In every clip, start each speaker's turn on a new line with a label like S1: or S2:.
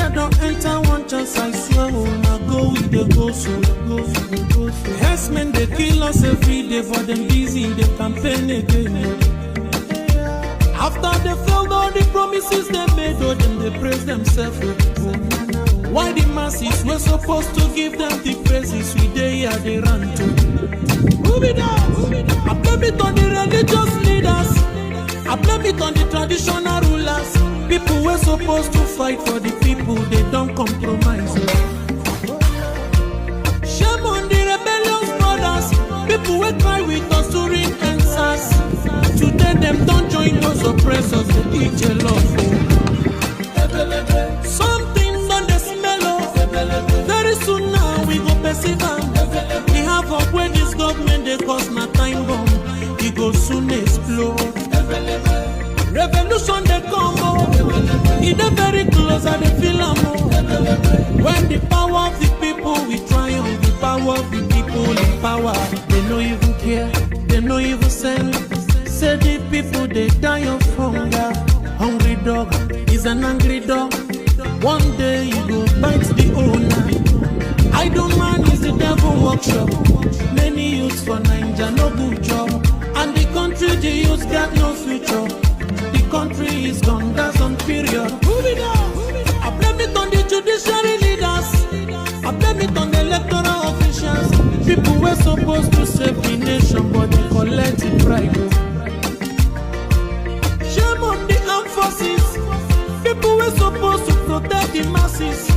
S1: I don't enter one chance, I swear, I go with the go so. Yes, men, they kill us every day, for them busy, they campaign again. After they failed all the promises they made, oh, then they praise themselves. Why the masses were supposed to give them the praises we they here they run to? Move it up. I blame it on the religious leaders. I blame it on the traditional rulers. People were supposed to fight for the people, they don't compromise. Shame on the rebellious brothers. People will cry with us during answers. Today them don't join those oppressors, they eat your love. Something on the smell of. Very soon now we go perceive them. We have up where this government they cause my time bomb. It go soon explode. Revolution they come up. It is very close and they feel am. When the power of the people we triumph, the power of the people in power. They no even care, they no even send. Say the people they die of hunger. Hungry dog is an angry dog. One day you go bite the owner. Idle man is the devil workshop. Many youths for Nigeria no good job. And the country the youths got no future. The country is gone, that's on period. Move it up. I blame it on the judiciary leaders. I blame it on the electoral officials. People were supposed to save the nation, but they collect it private. Shame on the armed forces. People were supposed to protect the masses.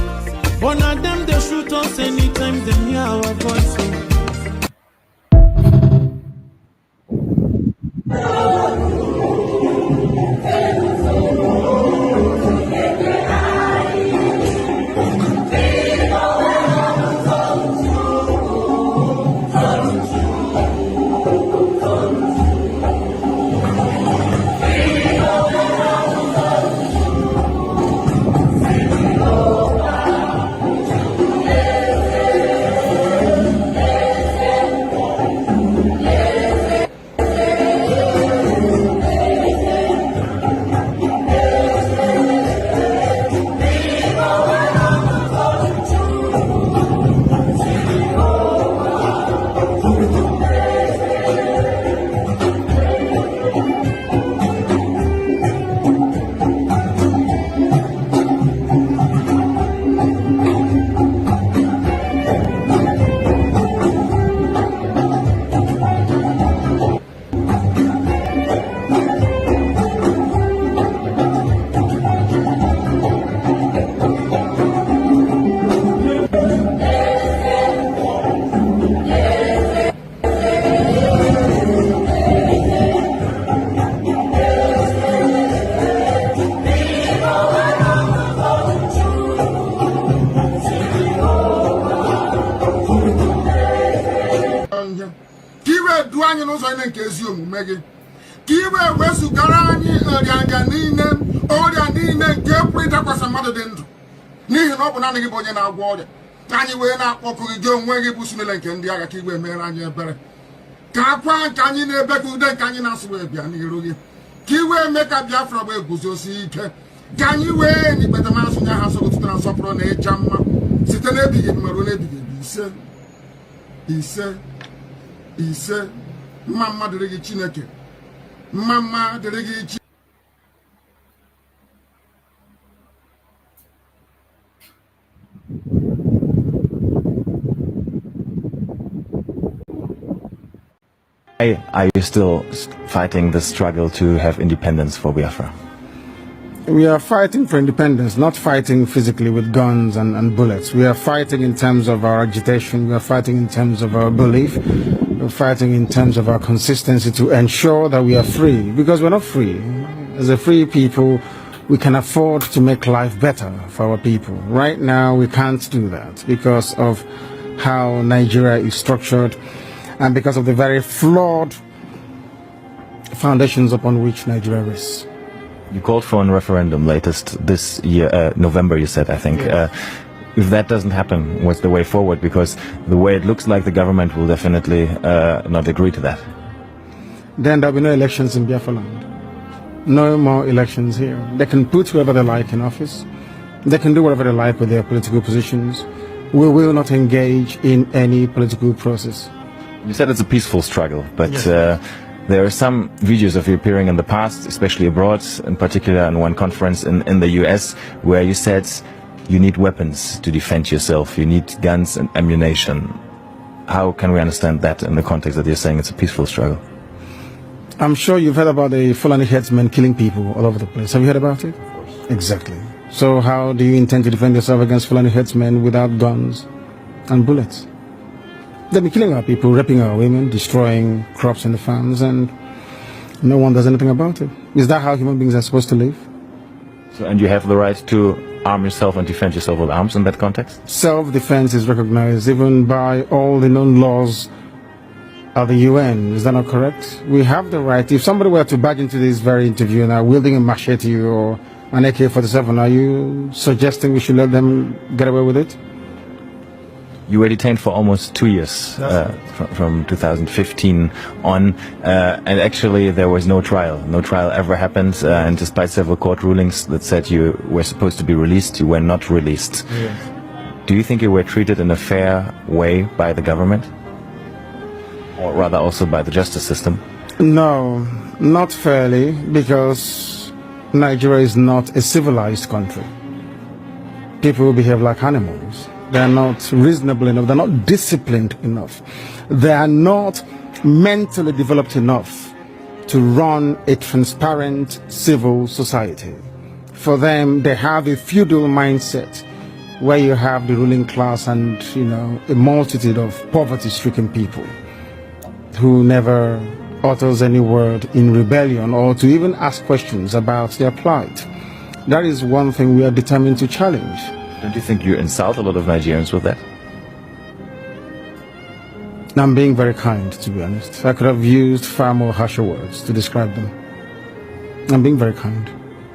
S1: One of them they shoot us anytime they hear our voice.
S2: Anyị wee na-akpọkụ gị onwe gị bụ simile nke ndị agha ka igwe mere anyị ebere ka akwa nke anyị na-ebe ka ude nke anyị na-asụ wee bịa n'iru gị ka iwe mee ka Biafra wee guzosi ike ka anyị wee n'ikpete masụ nye ha sọgụtụtara nsọpụrụ na ịja mma site n'ebighị ebi maruo n'ebighị ebi ise mma mma dịrị gị Chineke mma mma dịrị gị Chineke.
S3: Are you still fighting the struggle to have independence for Biafra?
S4: We are fighting for independence, not fighting physically with guns and bullets. We are fighting in terms of our agitation. We are fighting in terms of our belief. We're fighting in terms of our consistency to ensure that we are free. Because we're not free. As a free people, we can afford to make life better for our people. Right now, we can't do that because of how Nigeria is structured and because of the very flawed foundations upon which Nigeria is.
S3: You called for a referendum latest this year, November, you said, I think.
S4: Yes.
S3: If that doesn't happen, what's the way forward? Because the way it looks like the government will definitely not agree to that.
S4: Then there'll be no elections in Biafra land. No more elections here. They can put whoever they like in office. They can do whatever they like with their political positions. We will not engage in any political process.
S3: You said it's a peaceful struggle, but
S4: Yes.
S3: there are some videos of you appearing in the past, especially abroad, in particular in one conference in the US, where you said you need weapons to defend yourself, you need guns and ammunition. How can we understand that in the context that you're saying it's a peaceful struggle?
S4: I'm sure you've heard about the Fulani headsmen killing people all over the place. Have you heard about it? Of course. Exactly. So how do you intend to defend yourself against Fulani headsmen without guns and bullets? They'll be killing our people, raping our women, destroying crops in the farms, and no one does anything about it. Is that how human beings are supposed to live?
S3: So, and you have the right to arm yourself and defend yourself with arms in that context?
S4: Self-defense is recognized even by all the known laws of the UN. Is that not correct? We have the right. If somebody were to barge into this very interview now wielding a machete or an AK-47, are you suggesting we should let them get away with it?
S3: You were detained for almost 2 years, from 2015 on, and actually there was no trial. No trial ever happened, and despite several court rulings that said you were supposed to be released, you were not released.
S4: Yes.
S3: Do you think you were treated in a fair way by the government? Or rather also by the justice system?
S4: No, not fairly, because Nigeria is not a civilized country. People behave like animals. They are not reasonable enough. They're not disciplined enough. They are not mentally developed enough to run a transparent civil society. For them, they have a feudal mindset where you have the ruling class and, a multitude of poverty-stricken people who never utters any word in rebellion or to even ask questions about their plight. That is one thing we are determined to challenge.
S3: Don't you think you insult a lot of Nigerians with that?
S4: I'm being very kind, to be honest. I could have used far more harsher words to describe them. I'm being very kind.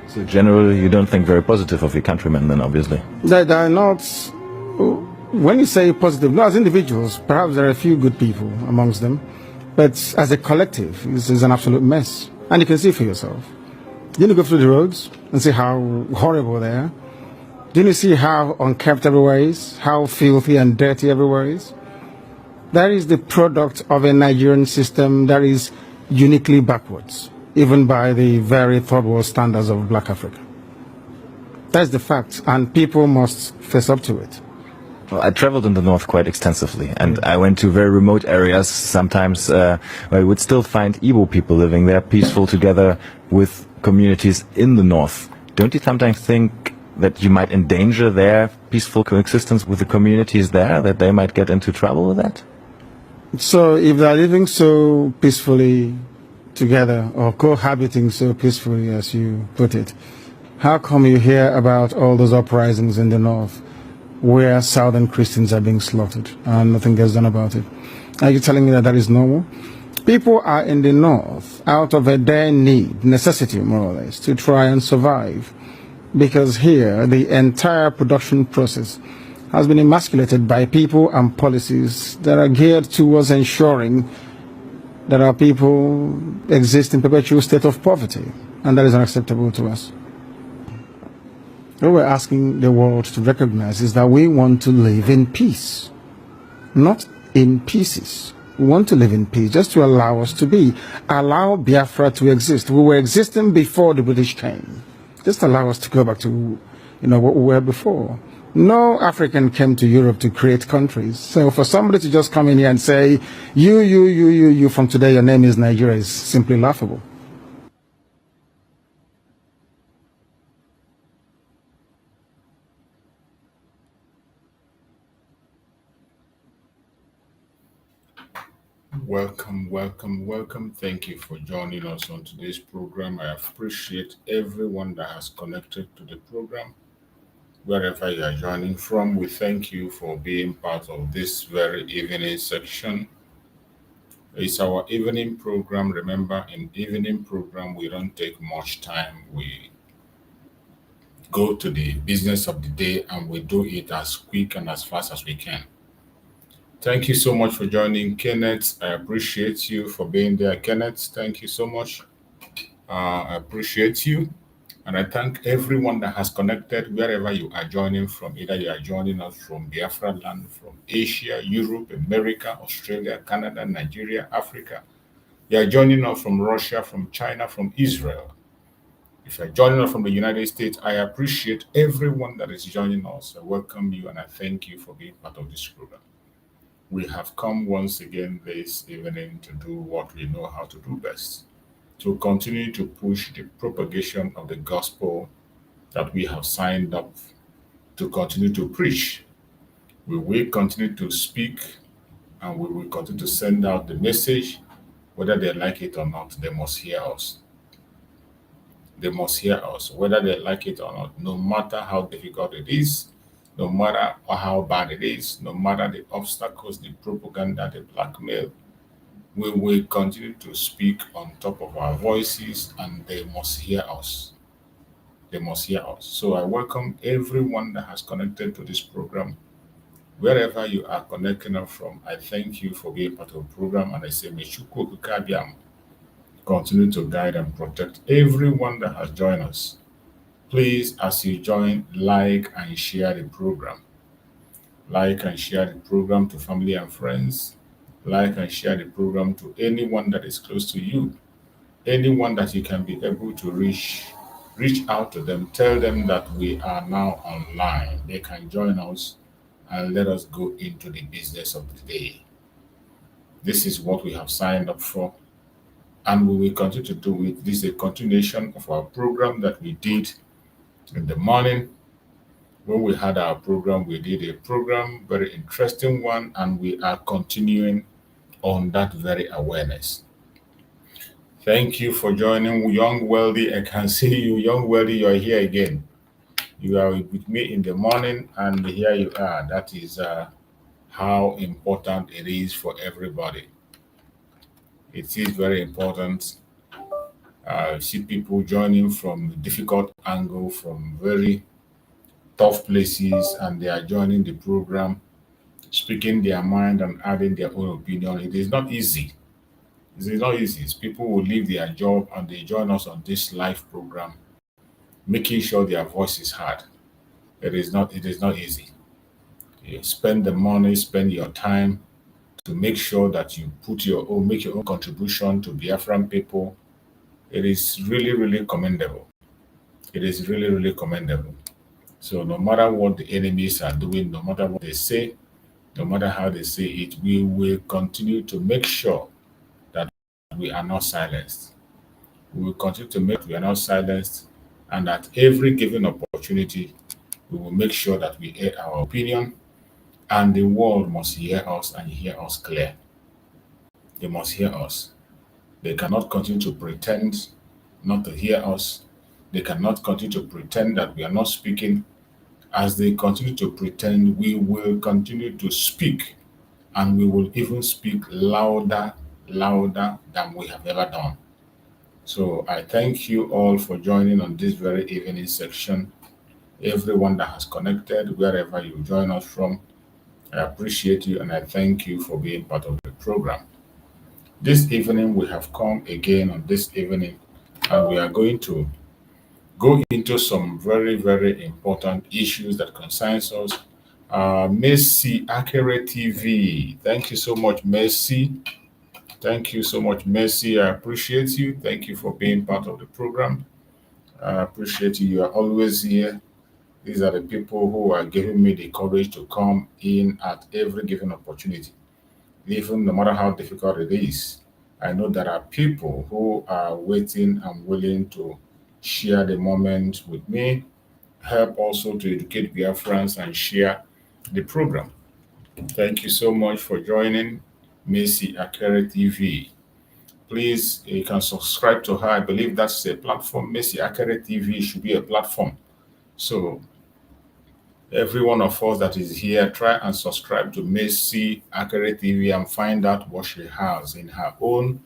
S3: So generally you don't think very positive of your countrymen then, obviously?
S4: They are not... When you say positive, no, as individuals, perhaps there are a few good people amongst them. But as a collective, this is an absolute mess. And you can see for yourself. Didn't you go through the roads and see how horrible they are? Didn't you see how unkempt everywhere is? How filthy and dirty everywhere is? That is the product of a Nigerian system that is uniquely backwards, even by the very third world standards of Black Africa. That's the fact, and people must face up to it.
S3: Well, I traveled in the north quite extensively, and I went to very remote areas sometimes where you would still find Igbo people living there, peaceful together with communities in the north. Don't you sometimes think that you might endanger their peaceful coexistence with the communities there, that they might get into trouble with that?
S4: So if they're living so peacefully together, or cohabiting so peacefully as you put it, how come you hear about all those uprisings in the north where southern Christians are being slaughtered and nothing gets done about it? Are you telling me that that is normal? People are in the north out of a dire need, necessity more or less, to try and survive. Because here, the entire production process has been emasculated by people and policies that are geared towards ensuring that our people exist in perpetual state of poverty. And that is unacceptable to us. What we're asking the world to recognize is that we want to live in peace, not in pieces. We want to live in peace, just to allow us to be. Allow Biafra to exist. We were existing before the British came. Just allow us to go back to, what we were before. No African came to Europe to create countries. So for somebody to just come in here and say, you, from today your name is Nigeria, is simply laughable.
S2: Welcome. Thank you for joining us on today's program. I appreciate everyone that has connected to the program. Wherever you are joining from, we thank you for being part of this very evening section. It's our evening program. Remember, in evening program, we don't take much time. We go to the business of the day and we do it as quick and as fast as we can. Thank you so much for joining, Kenneth. I appreciate you for being there, Kenneth. Thank you so much. I appreciate you.
S5: And I thank everyone that has connected wherever you are joining from. Either you are joining us from Biafra land, from Asia, Europe, America, Australia, Canada, Nigeria, Africa. You are joining us from Russia, from China, from Israel. If you're joining us from the United States, I appreciate everyone that is joining us. I welcome you and I thank you for being part of this program. We have come once again this evening to do what we know how to do best, to continue to push the propagation of the gospel that we have signed up to continue to preach. We will continue to speak and we will continue to send out the message, whether they like it or not. They must hear us. They must hear us, whether they like it or not, no matter how difficult it is, no matter how bad it is, no matter the obstacles, the propaganda, the blackmail. We will continue to speak on top of our voices and they must hear us. They must hear us. So I welcome everyone that has connected to this program. Wherever you are connecting up from, I thank you for being part of the program and I say, may Chukwu Kabiam continue to guide and protect everyone that has joined us. Please, as you join, like and share the program. Like and share the program to family and friends. Like and share the program to anyone that is close to you. Anyone that you can be able to reach out to them. Tell them that we are now online. They can join us and let us go into the business of the day. This is what we have signed up for. And we will continue to do it. This is a continuation of our program that we did in the morning. When we had our program, we did a program, very interesting one, and we are continuing on that very awareness. Thank you for joining, Young Wealthy. I can see you, Young Wealthy, you are here again. You are with me in the morning, and here you are. That is how important it is for everybody. It is very important. See people joining from a difficult angle, from very tough places, and they are joining the program, speaking their mind and adding their own opinion. It is not easy. It is not easy. It's people who leave their job and they join us on this live program, making sure their voice is heard. It is not easy. You spend the money, spend your time to make sure that you make your own contribution to Biafran people. It is really, really commendable. It is really, really commendable. So no matter what the enemies are doing, no matter what they say, no matter how they say it, we will continue to make sure that we are not silenced. We will continue to make sure we are not silenced, and at every given opportunity, we will make sure that we air our opinion, and the world must hear us and hear us clear. They must hear us. They cannot continue to pretend not to hear us. They cannot continue to pretend that we are not speaking. As they continue to pretend, we will continue to speak, and we will even speak louder than we have ever done. So I thank you all for joining on this very evening section. Everyone that has connected, wherever you join us from, I appreciate you and I thank you for being part of the program. This evening, we have come again on this evening, and we are going to go into some very, very important issues that concerns us. Mercy Accurate TV. Thank you so much, Mercy. Thank you so much, Mercy. I appreciate you. Thank you for being part of the program. I appreciate you. You are always here. These are the people who are giving me the courage to come in at every given opportunity. Even no matter how difficult it is, I know there are people who are waiting and willing to share the moment with me, help also to educate Biafrans and share the program. Thank you so much for joining Mercy Akere TV. Please, you can subscribe to her. I believe that's a platform. Mercy Akere TV should be a platform. So every one of us that is here, try and subscribe to Mercy Akere TV and find out what she has in her own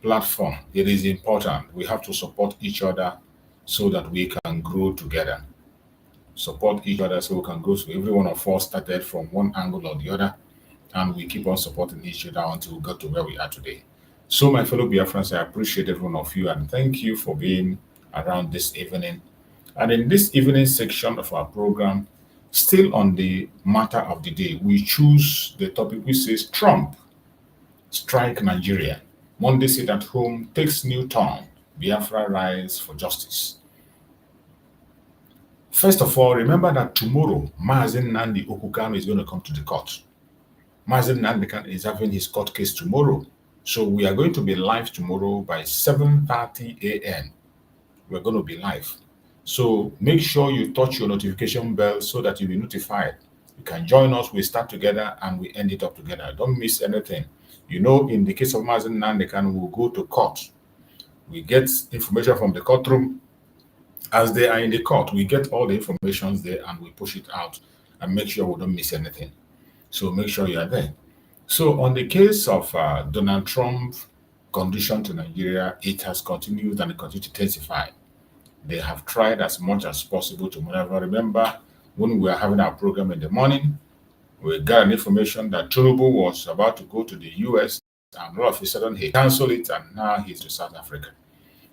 S5: platform. It is important. We have to support each other so that we can grow together. Support each other so we can grow. So every one of us started from one angle or the other, and we keep on supporting each other until we got to where we are today. So my fellow Biafrans, I appreciate every one of you and thank you for being around this evening. And in this evening section of our program, still on the matter of the day, we choose the topic which says Trump strike Nigeria. Monday sit at home takes new turn. Biafra rise for justice. First of all, remember that tomorrow, Nnamdi Kanu is going to come to the court. Nnamdi is having his court case tomorrow. So we are going to be live tomorrow by 7:30 a.m. We're going to be live. So make sure you touch your notification bell so that you'll be notified. You can join us. We start together and we end it up together. Don't miss anything. You know, in the case of Nnamdi, we'll go to court. We get information from the courtroom. As they are in the court, we get all the information there and we push it out and make sure we don't miss anything. So make sure you are there. So on the case of Donald Trump's condition to Nigeria, it has continued and it continues to intensify. They have tried as much as possible to maneuver. Remember, when we were having our program in the morning, we got information that Tinubu was about to go to the US, and all of a sudden he canceled it, and now he's to South Africa.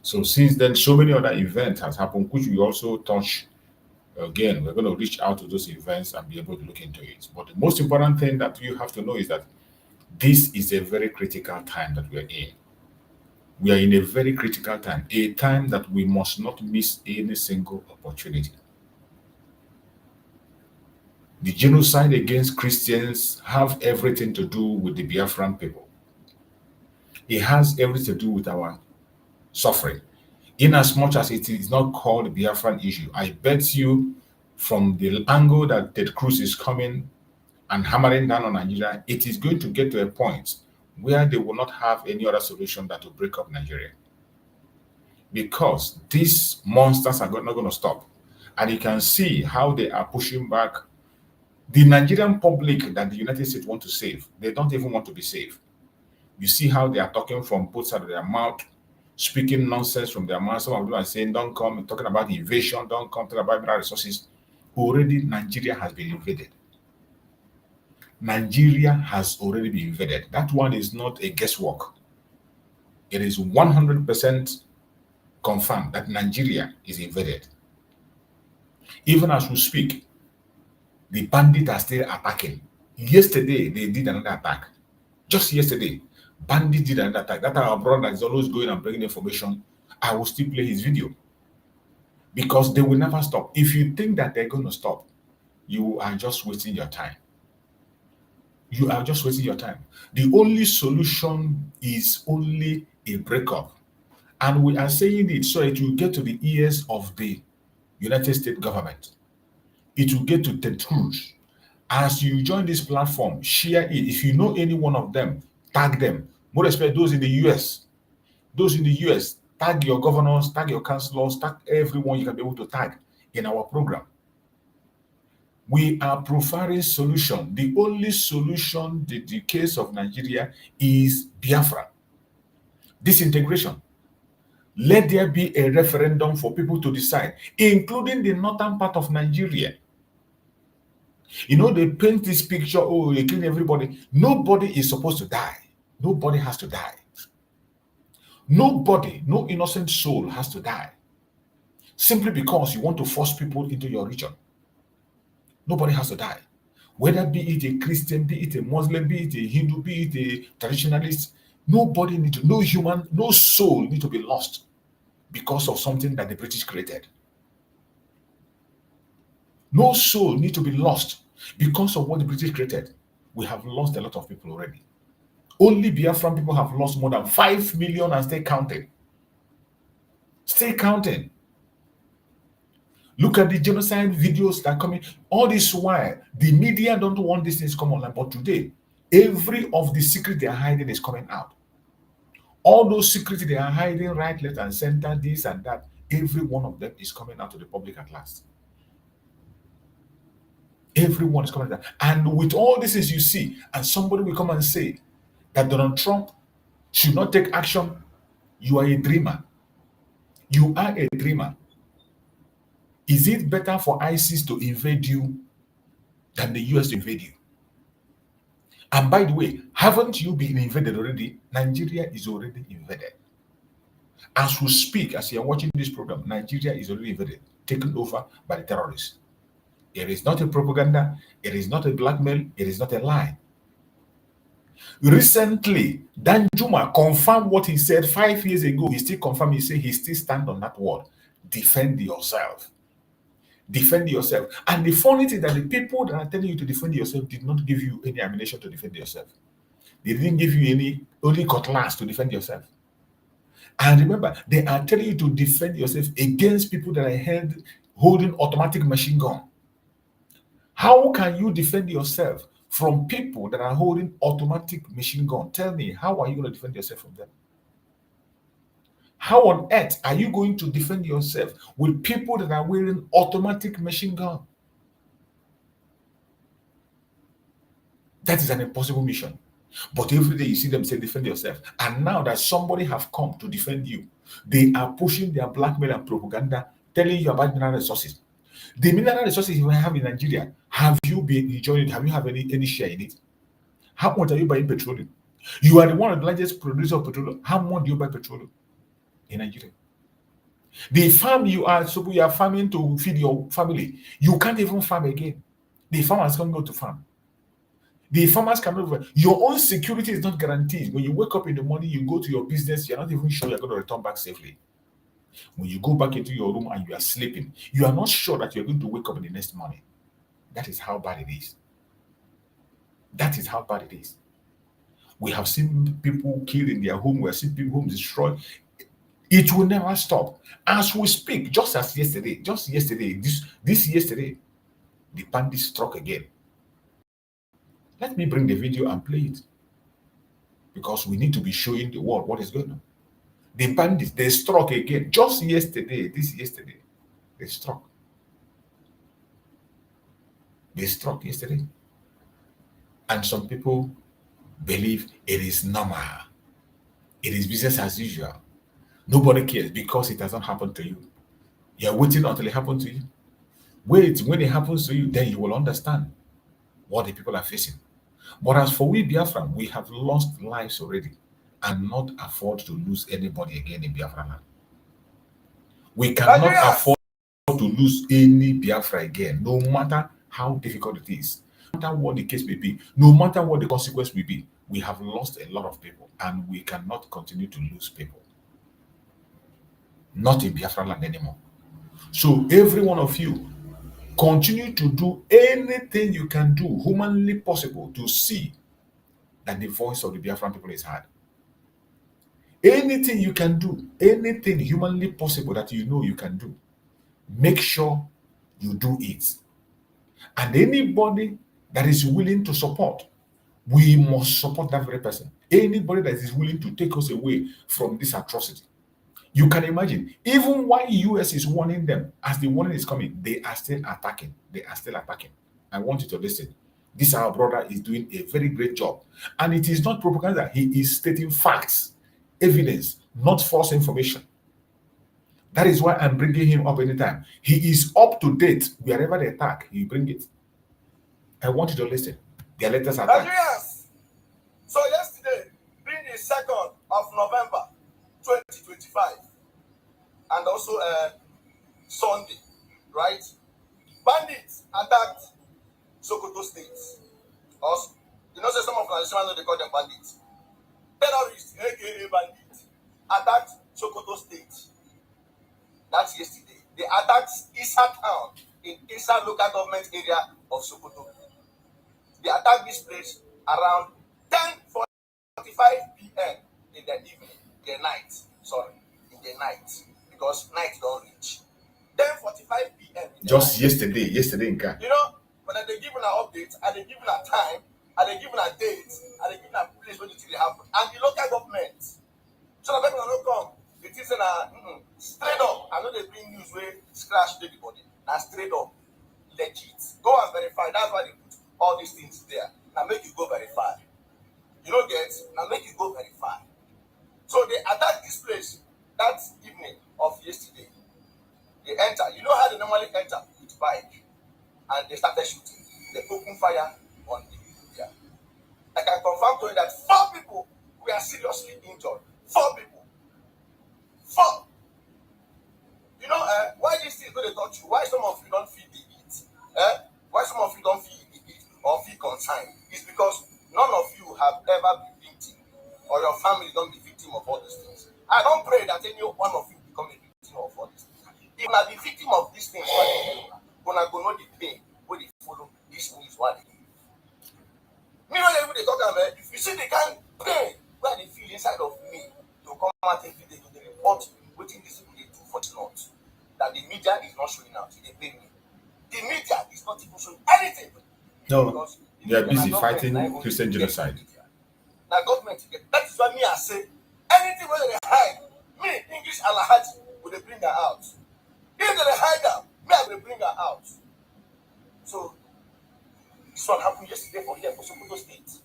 S5: So since then, so many other events has happened, which we also touch. Again, we're going to reach out to those events and be able to look into it. But the most important thing that you have to know is that this is a very critical time that we're in. We are in a very critical time, a time that we must not miss any single opportunity. The genocide against Christians have everything to do with the Biafran people. It has everything to do with our suffering. In as much as it is not called the Biafran issue, I bet you from the angle that Ted Cruz is coming and hammering down on Nigeria, it is going to get to a point where they will not have any other solution than to break up Nigeria. Because these monsters are not going to stop. And you can see how they are pushing back the Nigerian public that the United States want to save. They don't even want to be saved. You see how they are talking from both sides of their mouth, speaking nonsense from their mouth. Some of them are saying, don't come, talking about invasion, don't come, talking about mineral resources. Already, Nigeria has been invaded. Nigeria has already been invaded. That one is not a guesswork. It is 100% confirmed that Nigeria is invaded. Even as we speak, the bandits are still attacking. Yesterday, they did another attack. Just yesterday, bandits did another attack. That our brother is always going and bringing information. I will still play his video. Because they will never stop. If you think that they're going to stop, you are just wasting your time. You are just wasting your time. The only solution is only a breakup. And we are saying it so it will get to the ears of the United States government. It will get to Ted Cruz. As you join this platform, share it. If you know any one of them, tag them. More especially those in the US. Those in the US, tag your governors, tag your councillors, tag everyone you can be able to tag in our program. We are providing solution. The only solution in the case of Nigeria is Biafra. Disintegration. Let there be a referendum for people to decide, including the northern part of Nigeria. You know, they paint this picture, oh, they kill everybody. Nobody is supposed to die. Nobody has to die. Nobody, no innocent soul has to die. Simply because you want to force people into your region. Nobody has to die. Whether be it a Christian, be it a Muslim, be it a Hindu, be it a traditionalist, nobody need to, no human, no soul need to be lost because of something that the British created. No soul need to be lost because of what the British created. We have lost a lot of people already. Only Biafran people have lost more than 5 million and still counting. Still counting. Look at the genocide videos that are coming. All this while, the media don't want these things to come online. But today, every of the secret they are hiding is coming out. All those secrets they are hiding right, left, and center, this and that, every one of them is coming out to the public at last. Everyone is coming out. And with all this is you see, and somebody will come and say that Donald Trump should not take action, you are a dreamer. You are a dreamer. Is it better for ISIS to invade you than the US to invade you? And by the way, haven't you been invaded already? Nigeria is already invaded. As we speak, as you are watching this program, Nigeria is already invaded, taken over by the terrorists. It is not a propaganda, it is not a blackmail, it is not a lie. Recently, Danjuma confirmed what he said 5 years ago. He still confirmed, he said he still stand on that word. Defend yourself. Defend yourself. And the funny thing that the people that are telling you to defend yourself did not give you any ammunition to defend yourself. They didn't give you any only cutlass to defend yourself. And remember, they are telling you to defend yourself against people that are holding automatic machine gun. How can you defend yourself from people that are holding automatic machine gun? Tell me, how are you going to defend yourself from them? How on earth are you going to defend yourself with people that are wearing automatic machine gun? That is an impossible mission. But every day you see them say, defend yourself. And now that somebody have come to defend you, they are pushing their blackmail and propaganda, telling you about mineral resources. The mineral resources you have in Nigeria, have you been enjoying it? Have you have any share in it? How much are you buying petroleum? You are the one of the largest producer of petroleum. How much do you buy petroleum in Nigeria? The farm you are farming to feed your family, you can't even farm again. The farmers can't go to farm. The farmers cannot. Your own security is not guaranteed. When you wake up in the morning, you go to your business, you're not even sure you're going to return back safely. When you go back into your room and you are sleeping, you are not sure that you're going to wake up in the next morning. That is how bad it is. That is how bad it is. We have seen people killed in their home. We have seen people homes destroyed. It will never stop. As we speak, just yesterday, this yesterday, the bandits struck again. Let me bring the video and play it, because we need to be showing the world what is going on. The bandits, they struck again. Just yesterday, they struck. They struck yesterday. And some people believe it is normal. It is business as usual. Nobody cares because it hasn't happened to you. You're waiting until it happens to you. Wait, when it happens to you, then you will understand what the people are facing. But as for we Biafran, we have lost lives already and not afford to lose anybody again in Biafra land. We cannot afford to lose any Biafra again, no matter how difficult it is, no matter what the case may be, no matter what the consequence may be. We have lost a lot of people and we cannot continue to lose people. Not in Biafra land anymore. So every one of you, continue to do anything you can do humanly possible to see that the voice of the Biafran people is heard. Anything you can do, anything humanly possible that you know you can do, make sure you do it. And anybody that is willing to support, we must support that very person. Anybody that is willing to take us away from this atrocity. You can imagine, even while US is warning them, as the warning is coming, they are still attacking. They are still attacking. I want you to listen. This our brother is doing a very great job. And it is not propaganda. He is stating facts, evidence, not false information. That is why I'm bringing him up anytime. He is up to date. Wherever they attack, he bring it. I want you to listen. Their latest attack.
S6: Nigerians. So yesterday, being the 2nd of November, 2025, and also Sunday, right? Bandits attacked Sokoto State. Also, you know, some of the they call them bandits. Terrorists, aka bandits, attacked Sokoto State. That's yesterday. They attacked Isa town in Isa local government area of Sokoto. They attacked this place around 10:45 p.m. in the evening. In the night, because night don't reach. 10:45 p.m.
S5: Just yesterday in car.
S6: You know, when they give an update, and they give a time, and they give a date, and they give a place where the thing happen, and the local government, so the people don't come. It is straight up. I know they bring news where scratch the body. Now straight up, legit. Go and verify. That's why they put all these things there. Now make you go verify. You don't get. Now make you go verify. So they attacked this place that evening of yesterday. They enter. You know how they normally enter with bike, and they started shooting. They opened fire on the area. I can confirm to you that 4 people were seriously injured. 4 people. Four, you know, why these things going to touch you? Why some of you don't feel the heat? Why some of you don't feel the heat or feel concerned? It's because none of you have ever been victim, or your family don't be victim of all these things. I don't pray that any one of you become a victim of all these things. If you are the victim of these things, when I go know the pain, when they follow this news, what they do. Me know every day talk about. If you see the kind of pain where they feel inside of me, to come out every day to the report, waiting this people they do for the not. That the media is not showing out, they pay me. The media is not even showing anything.
S5: No, they are busy fighting Christian genocide.
S6: Now government, that is why me I say, anything where they hide, me English Alahaji will they bring her out. If they hide her, me I will bring her out. So this one happened yesterday for here for Sokoto State.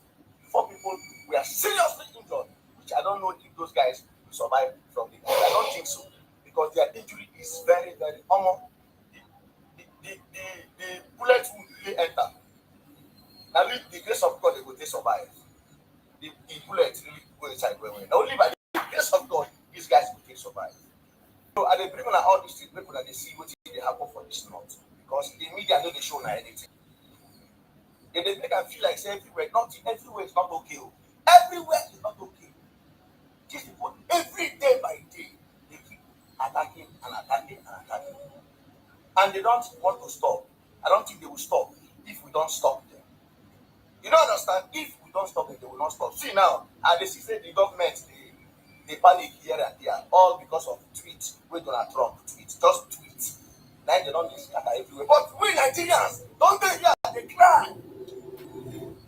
S6: 4 people were seriously injured, which I don't know if those guys will survive from the. I don't think so, because their injury is very, very common. The bullet will really enter. Now, with the grace of God, they will survive. The bullet really go inside when only by the grace of God, these guys will survive. So, I bring on all these things, people that they see what they happen for this month, because the media know they show now anything. They make them feel like say everywhere, everywhere is not okay. Everywhere is not okay. These people, every day by day, they keep attacking and attacking and attacking. And they don't want to stop. I don't think they will stop if we don't stop them. You don't understand? If we don't stop them, they will not stop. See now, and they say the government, they panic here and there, all because of tweets. We Donald Trump tweets, just tweets. Now they don't scatter everywhere. But we Nigerians, don't they hear? They cry.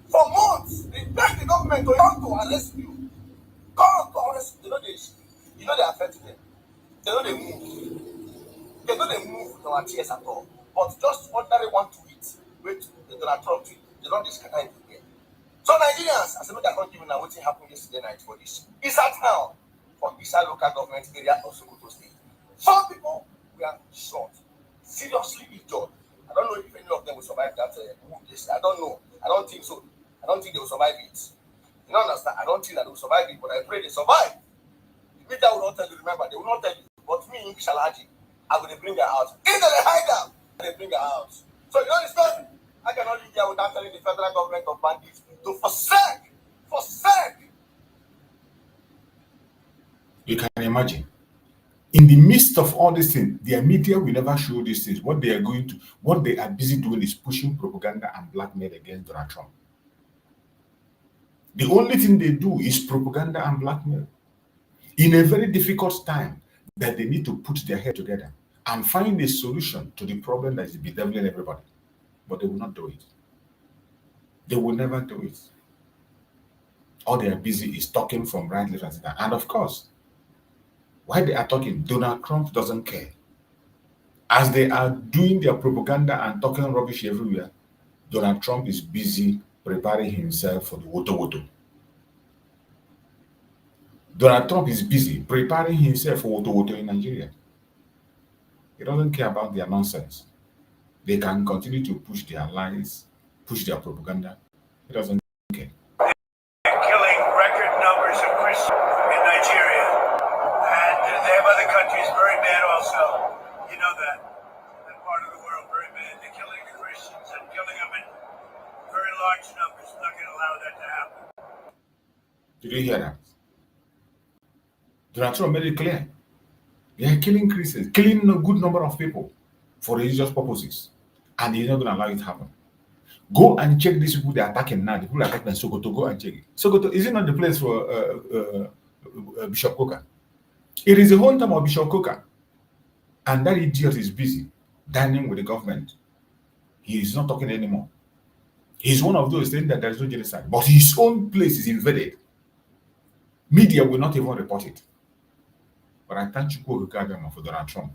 S6: For months, they beg the government to come to arrest you. Come to arrest you. You know they affect them. They know they move. They know they move with our tears at all. But just ordinary one tweet, wait, the Donald Trump tweet, they don't scatter everywhere. So Nigerians, as I know they're not giving out what happened yesterday night for this. It's at now for Isa local government area of Sokoto State. Some people were shot, seriously injured. I don't know if any of them will survive that wound. I don't know. I don't think so. I don't think they will survive it. You don't understand? I don't think that they will survive it, but I pray they survive. The media will not tell you, remember, they will not tell you. But me, English Alaji, I'm going to bring her out. If they hide her, they bring her out. So you know the story? I cannot live here without telling the federal government of bandits to forsake.
S5: You can imagine. In the midst of all these things, their media will never show these things. What they are busy doing is pushing propaganda and blackmail against Donald Trump. The only thing they do is propaganda and blackmail. In a very difficult time, that they need to put their head together and find a solution to the problem that is bedeviling everybody. But they will not do it. They will never do it. All they are busy is talking from right, left, and center. And of course, while they are talking, Donald Trump doesn't care. As they are doing their propaganda and talking rubbish everywhere, Donald Trump is busy preparing himself for the woto-woto. Donald Trump is busy preparing himself for woto-woto in Nigeria. He doesn't care about their nonsense. They can continue to push their lies, push their propaganda. He doesn't care.
S7: Killing record numbers of Christians in Nigeria. And they have other countries very bad also. You know that. That part of the world very bad. They're killing the Christians and killing them in very large numbers. We're not going to allow that to happen.
S5: Did you hear that? Donald Trump made it clear. They are killing Christians, killing a good number of people for religious purposes. And he's not going to allow it to happen. Go and check these people they are attacking now. The people are attacking Sokoto. Go and check it. Sokoto, is it not the place for Bishop Coker? It is the hometown of Bishop Coker. And that idiot is busy dining with the government. He is not talking anymore. He's one of those saying that there is no genocide. But his own place is invaded. Media will not even report it. But I thank Chukwu Okeke for Donald Trump.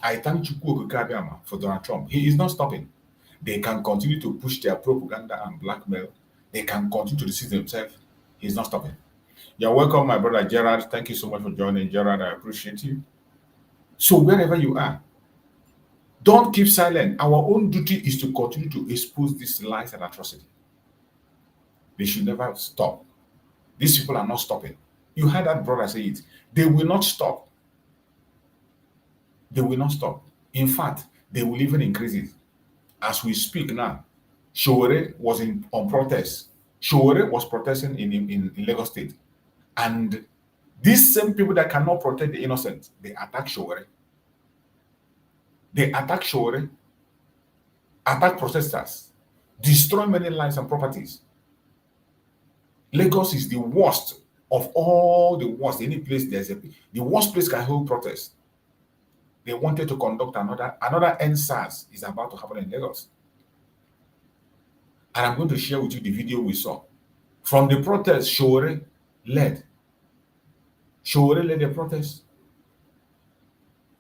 S5: I thank Chukwu Okeke for Donald Trump. He is not stopping. They can continue to push their propaganda and blackmail. They can continue to deceive themselves. He's not stopping. You're welcome, my brother Gerard. Thank you so much for joining, Gerard. I appreciate you. So wherever you are, don't keep silent. Our own duty is to continue to expose these lies and atrocity. They should never stop. These people are not stopping. You heard that brother say it. They will not stop. They will not stop. In fact, they will even increase it. As we speak now, Showore was on protest. Showore was protesting in Lagos State. And these same people that cannot protect the innocent, they attack Showore. They attack Showore, attack protesters, destroy many lives and properties. Lagos is the worst of all the worst. Any place the worst place can hold protest. They wanted to conduct another NSAS is about to happen in Lagos. And I'm going to share with you the video we saw. From the protest, Showore led the protest,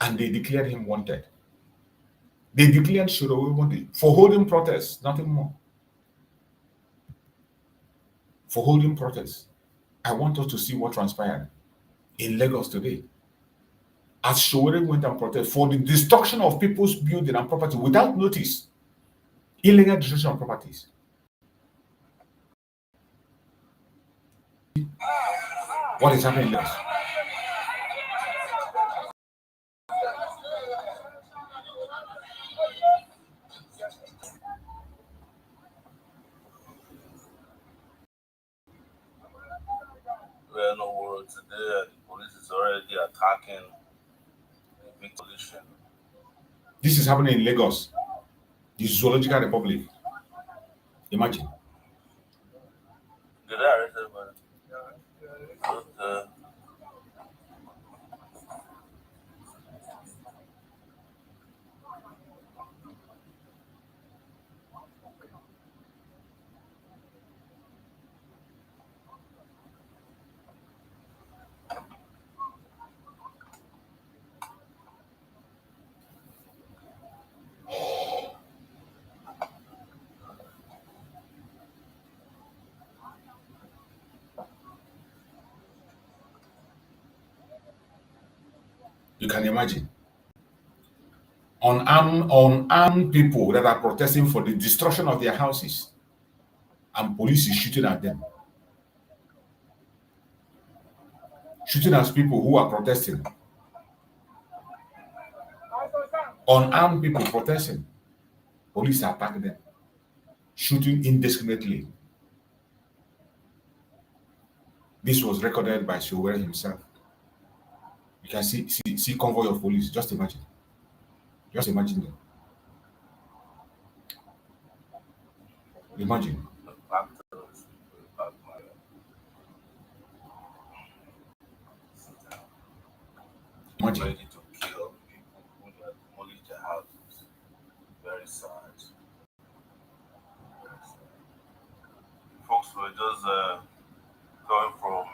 S5: and they declared him wanted. They declared Showore wanted for holding protests, nothing more. For holding protests. I want us to see what transpired in Lagos today. As Showore went and protested for the destruction of people's building and property without notice, illegal destruction of properties. What is happening in Lagos?
S6: We're in a world today, and the police is already attacking the big solution.
S5: This is happening in Lagos, the Zoological Republic. Imagine.
S6: Did I arrest everybody?
S5: You can imagine. Unarmed people that are protesting for the destruction of their houses, and police is shooting at them. Shooting at people who are protesting. Unarmed people protesting. Police attack them. Shooting indiscriminately. This was recorded by Showore himself. You can see convoy of police. Just imagine. Just imagine them. Imagine. Imagine.
S6: Ready to kill people who demolished their houses. Very sad. Folks were just going from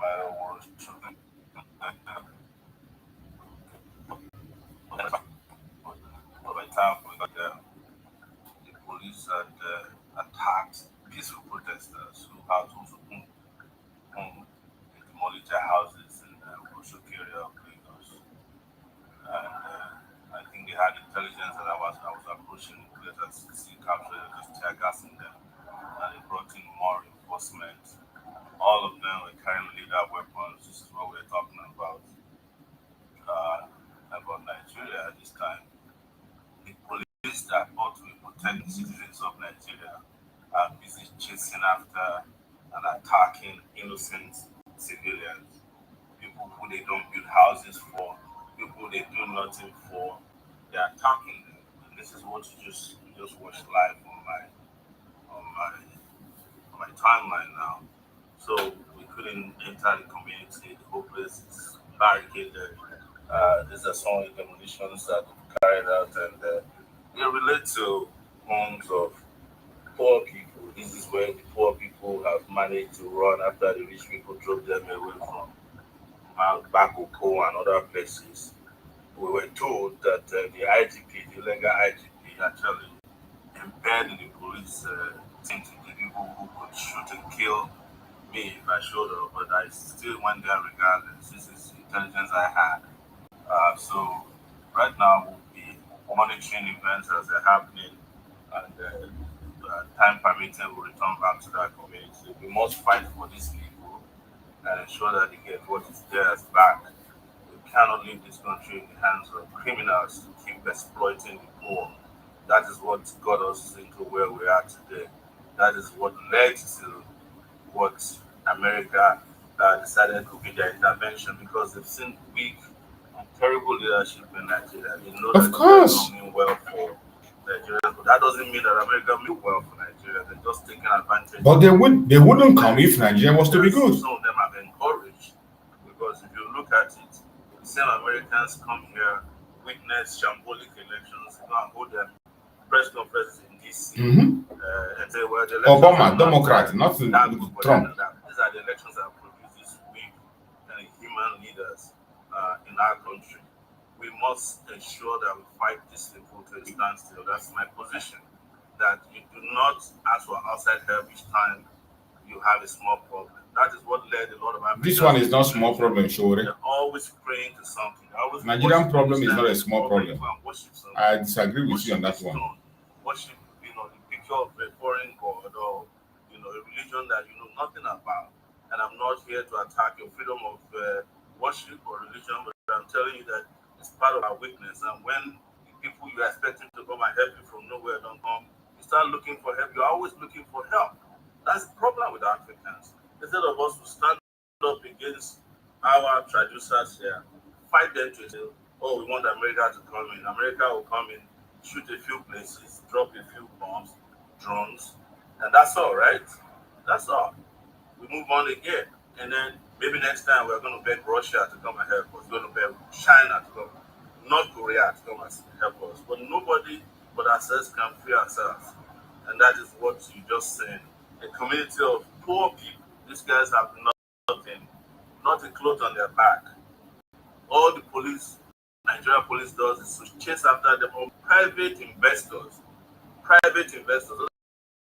S6: shooting. By the time we got there, the police had attacked peaceful protesters who demolished their houses in the Oshok area of Lagos. And I think they had intelligence that I was approaching the place as captured just tear gassing them. And they brought in more reinforcements. All of them were carrying lethal weapons. This is what we're talking about Nigeria this time. The police that ought to protect the citizens of Nigeria are busy chasing after and attacking innocent civilians, people who they don't build houses for, people they do nothing for. They're attacking them. And this is what you just watched live on my timeline now. So we couldn't enter the community. The whole place is barricaded. These are some of the demolitions that we've carried out, and they relate to homes of poor people. This is where the poor people have managed to run after the rich people drove them away from Bakoko and other places. We were told that the IGP, the legal IGP, actually embedded the police team to the people who could shoot and kill me if I showed up, but I still went there regardless. This is intelligence I had. So right now we'll be monitoring events as they're happening, and time permitting, we'll return back to that community. We must fight for these people. and ensure that they get what is theirs back. We cannot leave this country in the hands of criminals to keep exploiting the poor. That is what got us into where we are today. That is what led to what America decided to be their intervention, because they've seen weak and terrible leadership in Nigeria. They know
S5: Of
S6: that
S5: course.
S6: they don't mean well for Nigeria, but that doesn't mean that America mean well for Nigeria. They're just taking advantage.
S5: But they wouldn't come if Nigeria was to be good.
S6: Some of them have encouraged, because if you look at it, the same Americans come here, witness shambolic elections, go and hold their press conferences in DC, and say, well, the elections
S5: Obama,
S6: are
S5: Democrat, not
S6: that good, but
S5: Trump.
S6: these are the elections that produce these weak and human leaders in our country. We must ensure that we fight this people to a standstill. That's my position. That you do not ask for outside help each time you have a small problem. That is what led a lot of Americans.
S5: This one is not small problem, Shore.
S6: They're always praying to something. Always
S5: Nigerian problem is not a small problem.
S6: Something.
S5: I disagree with you on that one.
S6: Worship, the picture of a foreign god, or a religion that you know nothing about. And I'm not here to attack your freedom of worship or religion, but I'm telling you that it's part of our weakness. And when the people you are expecting to come and help you from nowhere don't come, you start looking for help. You're always looking for help. That's the problem with Africans. Instead of us to stand up against our traducers here, fight them to say, oh, we want America to come in. America will come in, shoot a few places, drop a few bombs, drones, and that's all, right? That's all. We move on again. And then maybe next time we're going to beg Russia to come and help us. We're going to beg China to come, North Korea to come and help us. But nobody but ourselves can free ourselves. And that is what you just said. A community of poor people. These guys have nothing, not a cloth on their back. All the police, Nigeria police does is to chase after them all private investors. Private investors, those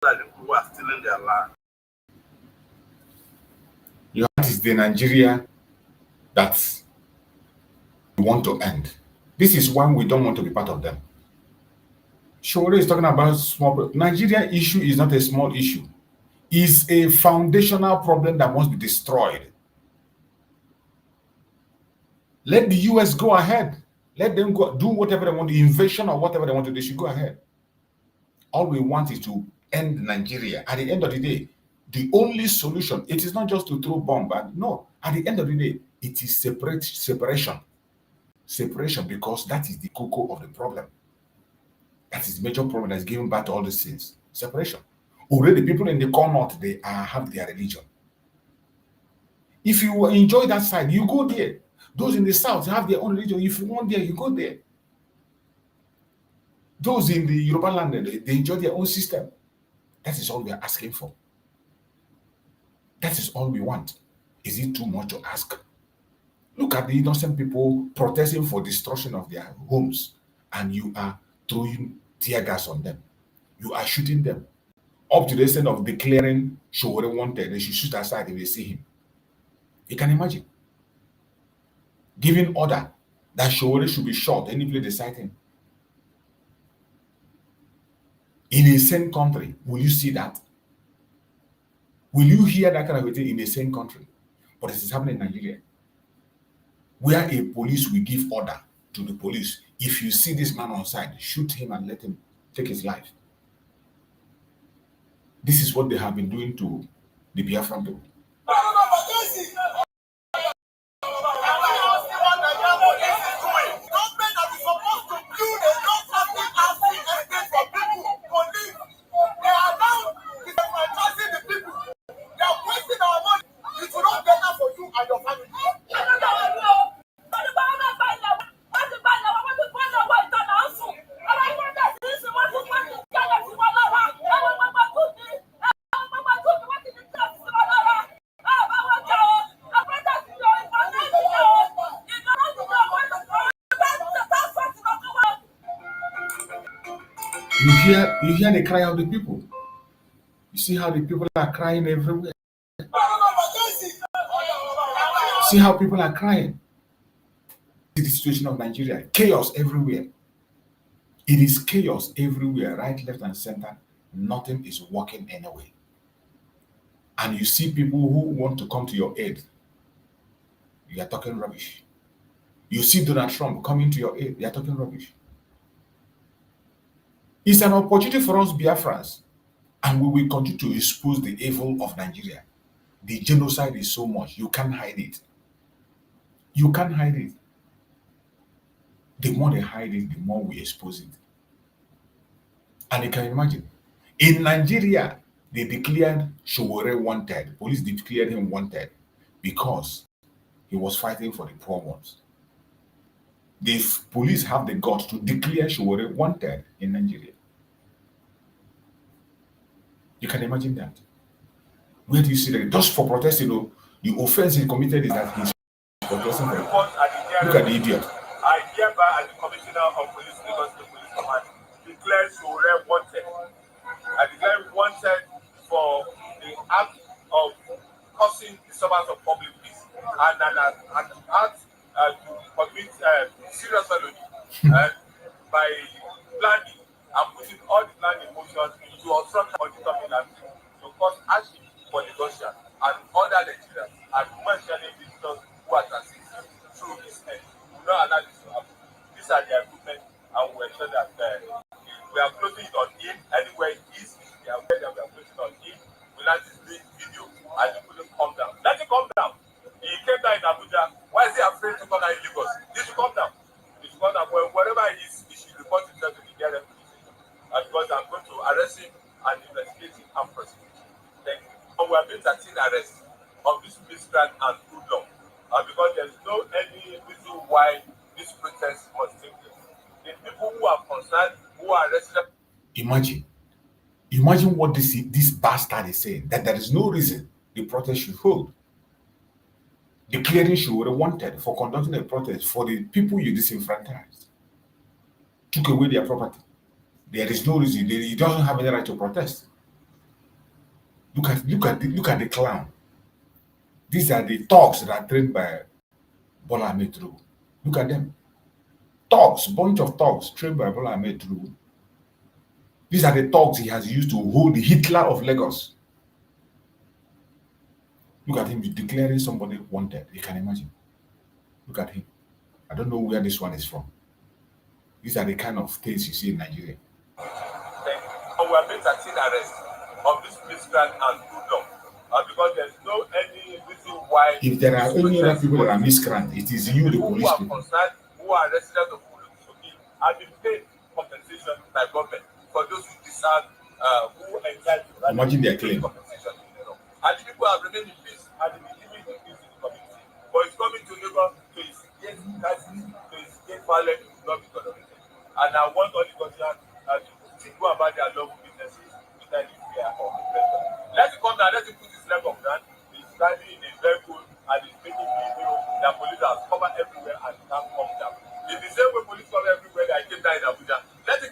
S6: are the people who are stealing their land.
S5: That is the Nigeria that we want to end. This is why we don't want to be part of them. Shore is talking about small. Nigeria issue is not a small issue. It's a foundational problem that must be destroyed. Let the US go ahead. Let them go do whatever they want, the invasion or whatever they want to do, they should go ahead. All we want is to end Nigeria. At the end of the day, the only solution, it is not just to throw bomb, but no, at the end of the day, it is separation. Separation, because that is the cocoa of the problem. That is the major problem that's giving back to all these things. Separation. Already, people in the core north, they have their religion. If you enjoy that side, you go there. Those in the south have their own religion. If you want there, you go there. Those in the Yoruba land, they enjoy their own system. That is all we are asking for. That is all we want. Is it too much to ask? Look at the innocent people protesting for destruction of their homes, and you are throwing tear gas on them. You are shooting them. Up to the extent of declaring Showore wanted, they should shoot aside if they see him. You can imagine. Giving order that Showore should be shot any place they sight him. In a sane country, will you see that? Will you hear that kind of thing in a sane country? But it is happening in Nigeria, where a police will give order to the police. If you see this man on side, shoot him and let him take his life. This is what they have been doing to the Biafran people. You hear the cry of the people. You see how the people are crying everywhere. See how people are crying. See the situation of Nigeria. Chaos everywhere. It is chaos everywhere, right, left, and center. Nothing is working anyway. And you see people who want to come to your aid. You are talking rubbish. You see Donald Trump coming to your aid, you are talking rubbish. It's an opportunity for us Biafrans, and we will continue to expose the evil of Nigeria. The genocide is so much, you can't hide it. You can't hide it. The more they hide it, the more we expose it. And you can imagine, in Nigeria, they declared Showore wanted. Police declared him wanted because he was fighting for the poor ones. The police have the guts to declare Showore wanted in Nigeria. You can imagine that. Where do you see that? Just for protesting, the offense he committed is that he's protesting for. Look at the idiot.
S6: I hereby, as the Commissioner of Police, Lagos State Police Command, declare Showore wanted. I declare him wanted for the act of causing disturbance of public peace and an act to commit serious felony by planning and putting all the plan in motion to obstruct undetermined activity to cause hardship for the Russian and other Nigerians and commercially visitors who are transiting through this end. We will not allow this to happen. These are the agreements, and we ensure that we are closing it on him anywhere he is. We are aware that we are closing on him. We like this video and he couldn't come down. Let him come down. He came down in Abuja. Why is he afraid to come down in Lagos? He should come down. He should come down. Wherever he is, he should report himself to the DRM police station. Because I'm going to arrest him and investigate him and prosecute him. Thank you. We have been 13 arrests of this miscreant and hoodlum. Because there is no any reason why this protest must take place. The people who are concerned, who are arrested.
S5: Imagine what this bastard is saying, that there is no reason the protest should hold. Declaring Showore wanted for conducting a protest for the people you disenfranchised. Took away their property. There is no reason. He doesn't have any right to protest. Look at the clown. These are the thugs that are trained by Bola Ahmed Tinubu. Look at them. Thugs, bunch of thugs trained by Bola Ahmed Tinubu. These are the thugs he has used to hold the Hitler of Lagos. Look at him declaring somebody wanted. You can imagine. Look at him. I don't know where this one is from. These are the kind of things you see in Nigeria.
S6: We have been 13 arrests of this miscreant and hoodlum. Because there's no any reason why.
S5: If there are any other people that are miscreant, it is you, the police people.
S6: Who are concerned, who are residents of Olusoki, have been paid compensation by government for those who deserve, who entitled to
S5: imagine their claim.
S6: Compensation. And the people have remained in peace and they been living in peace in the community. But it's coming to Lagos to instigate crisis, to instigate violence, it will not be tolerated. And I want all the Ghanaians to go about their lawful businesses without the fear of repression. Let him come down, let him put his leg on ground. He's driving in a vehicle and he's making video that police has covered everywhere and he can't come down. In the same way police cover everywhere that he came down in Abuja, let him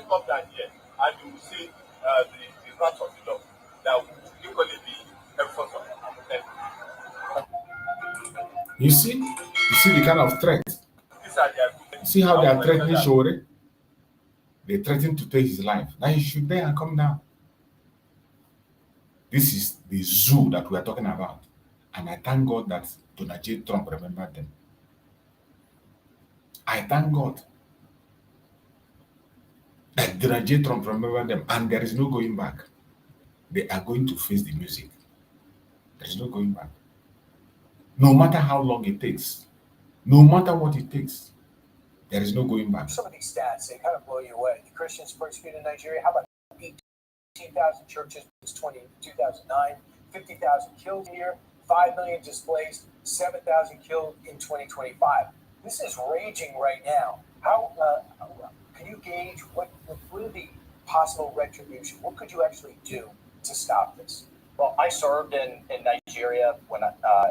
S6: come down here and you will see the wrath of the law that will equally be enforced on him.
S5: You see the kind of threat.
S6: These are the agreements.
S5: See how they are threatening Showore? They threaten to take his life. Now he should dare and come down. This is the zoo that we are talking about. And I thank God that Donald J. Trump remembered them. I thank God that Donald J. Trump remembered them. And there is no going back. They are going to face the music. There is no going back. No matter how long it takes. No matter what it takes. There is no going back.
S8: Some of these stats, they kind of blow you away. The Christians persecuted in Nigeria, how about 18,000 churches since 2009, 50,000 killed here, 5 million displaced, 7,000 killed in 2025. This is raging right now. How can you gauge what would be possible retribution? What could you actually do to stop this?
S9: Well, I served in Nigeria when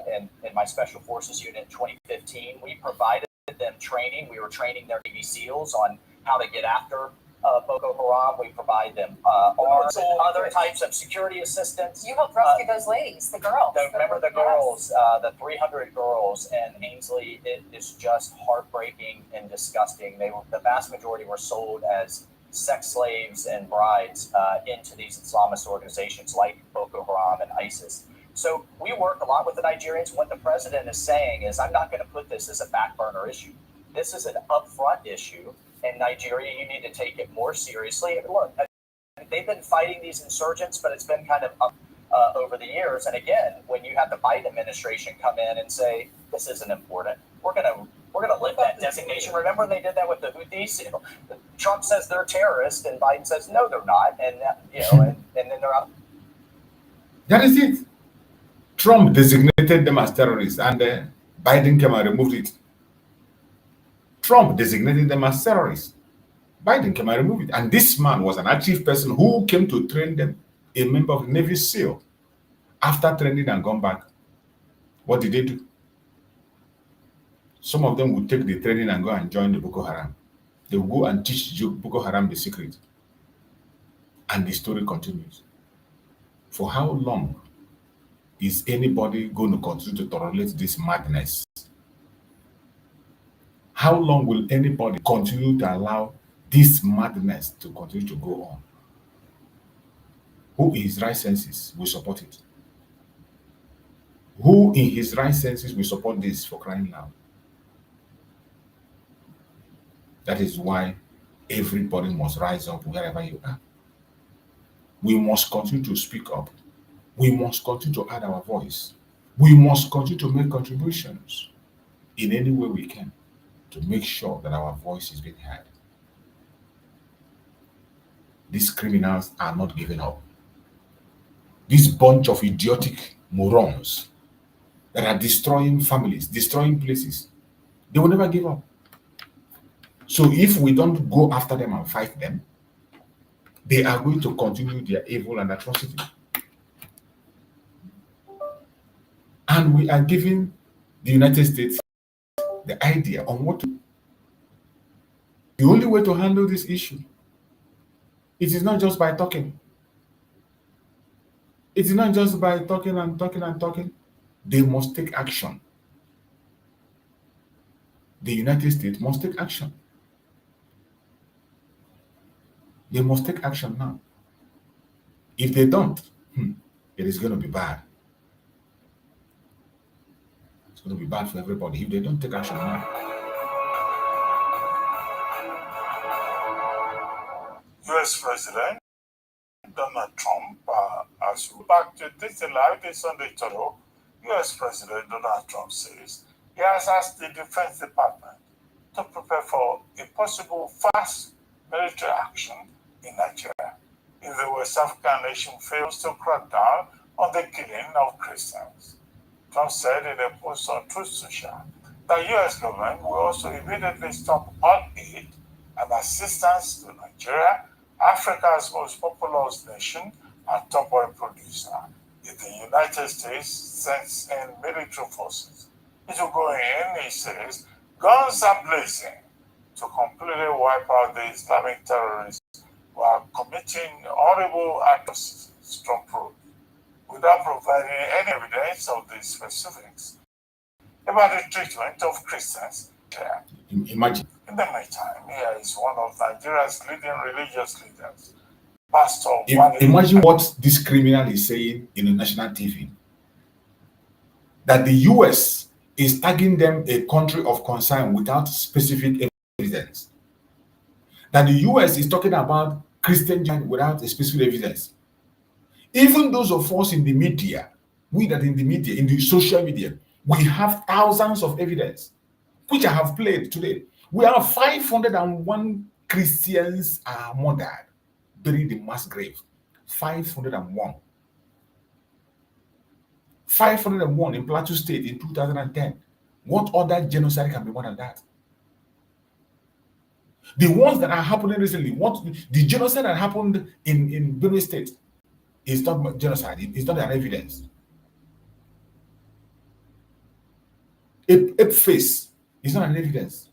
S9: in my Special Forces unit in 2015. We provided them training. We were training their Navy SEALs on how to get after Boko Haram. We provide them arms and other types of security assistance.
S10: You helped rescue those ladies, the girls.
S9: Remember the girls, the 300 girls in Ainsley. It is just heartbreaking and disgusting. The vast majority were sold as sex slaves and brides into these Islamist organizations like Boko Haram and ISIS. So we work a lot with the Nigerians. What the president is saying is, I'm not going to put this as a back burner issue. This is an upfront issue. In Nigeria, you need to take it more seriously. Look, they've been fighting these insurgents, but it's been kind of up over the years. And again, when you have the Biden administration come in and say, this isn't important, we're gonna lift that designation. Remember they did that with the Houthis? You know, Trump says they're terrorists, and Biden says no, they're not, and and then they're out.
S5: That is it. Trump designated them as terrorists, and Biden came and removed it. Trump designated them as terrorists. Biden came and removed it. And this man was an active person who came to train them, a member of the Navy SEAL. After training and gone back, what did they do? Some of them would take the training and go and join the Boko Haram. They will go and teach Boko Haram the secret. And the story continues. For how long is anybody going to continue to tolerate this madness? How long will anybody continue to allow this madness to continue to go on? Who in his right senses will support it? Who in his right senses will support this, for crying loud? That is why everybody must rise up wherever you are. We must continue to speak up. We must continue to add our voice. We must continue to make contributions in any way we can to make sure that our voice is being heard. These criminals are not giving up. This bunch of idiotic morons that are destroying families, destroying places, they will never give up. So if we don't go after them and fight them, they are going to continue their evil and atrocity. And we are giving the United States the idea on what to do. The only way to handle this issue, it is not just by talking. It is not just by talking and talking and talking. They must take action. The United States must take action. They must take action now. If they don't, it is going to be bad. It's going to be bad for everybody if they don't take action now.
S11: U.S. President Donald Trump, as we back to this live this Sunday tomorrow, U.S. President Donald Trump says he has asked the Defense Department to prepare for a possible fast military action in Nigeria if the West African nation fails to crack down on the killing of Christians. Trump said in a post on Truth Social that the U.S. government will also immediately stop all aid and assistance to Nigeria, Africa's most populous nation and top oil producer, if the United States sends in military forces. It will go in, he says, guns are blazing to completely wipe out the Islamic terrorists who are committing horrible atrocities, Trump wrote, without providing any evidence of the specifics about the treatment of Christians there.
S5: Imagine.
S11: In the meantime, here is one of Nigeria's leading religious leaders, Pastor.
S5: Imagine what this criminal is saying in the national TV. That the US is tagging them a country of concern without specific evidence. That the US is talking about Christian without a specific evidence. Even those of us in the media, we that in the media, in the social media, we have thousands of evidence, which I have played today. We have 501 Christians are murdered, buried in mass grave. 501. 501 in Plateau State in 2010. What other genocide can be more than that? The ones that are happening recently, the genocide that happened in Benue State is not genocide, it's not an evidence. A face is not an evidence.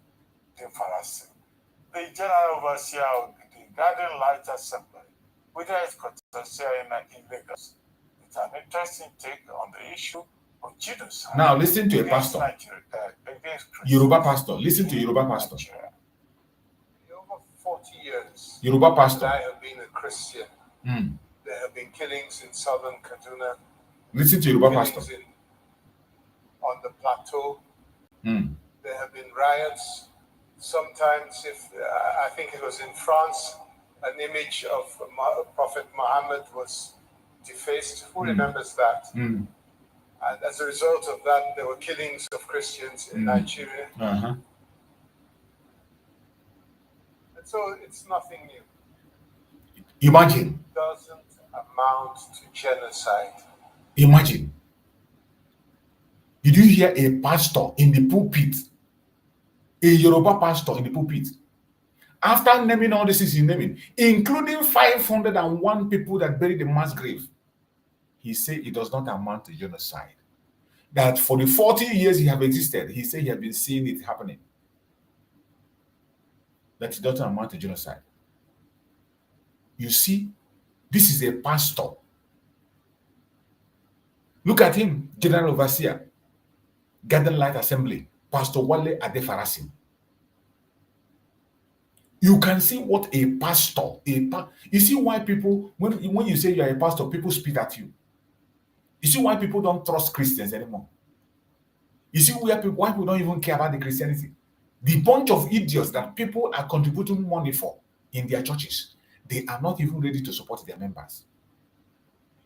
S11: The General Overseer of the Garden Light Assembly, with their headquarters here in Lagos, it's an interesting take on the issue of genocide.
S5: Now listen to a pastor. Yoruba pastor. Listen to Yoruba pastor.
S12: Over 40 years.
S5: Yoruba pastor.
S12: I have been a Christian. There have been killings in southern Kaduna.
S5: Listen to Yoruba pastor.
S12: On the plateau,
S5: Mm.
S12: there have been riots. Sometimes, I think it was in France, an image of Prophet Muhammad was defaced. Who remembers that?
S5: Mm.
S12: And as a result of that, there were killings of Christians in Nigeria.
S5: Uh-huh.
S12: And so it's nothing new.
S5: Imagine.
S12: It doesn't amount to genocide.
S5: Imagine. Did you hear a pastor in the pulpit? A Yoruba pastor in the pulpit. After naming all this is in naming, including 501 people that buried in mass grave, he said it does not amount to genocide. That for the 40 years he have existed, he said he had been seeing it happening. That it doesn't amount to genocide. You see, this is a pastor. Look at him, General Overseer, Garden Light Assembly, Pastor Wale Adefarasin. You can see what a pastor, you see why people, when you say you are a pastor, people spit at you. You see why people don't trust Christians anymore. You see why people don't even care about the Christianity. The bunch of idiots that people are contributing money for in their churches, they are not even ready to support their members.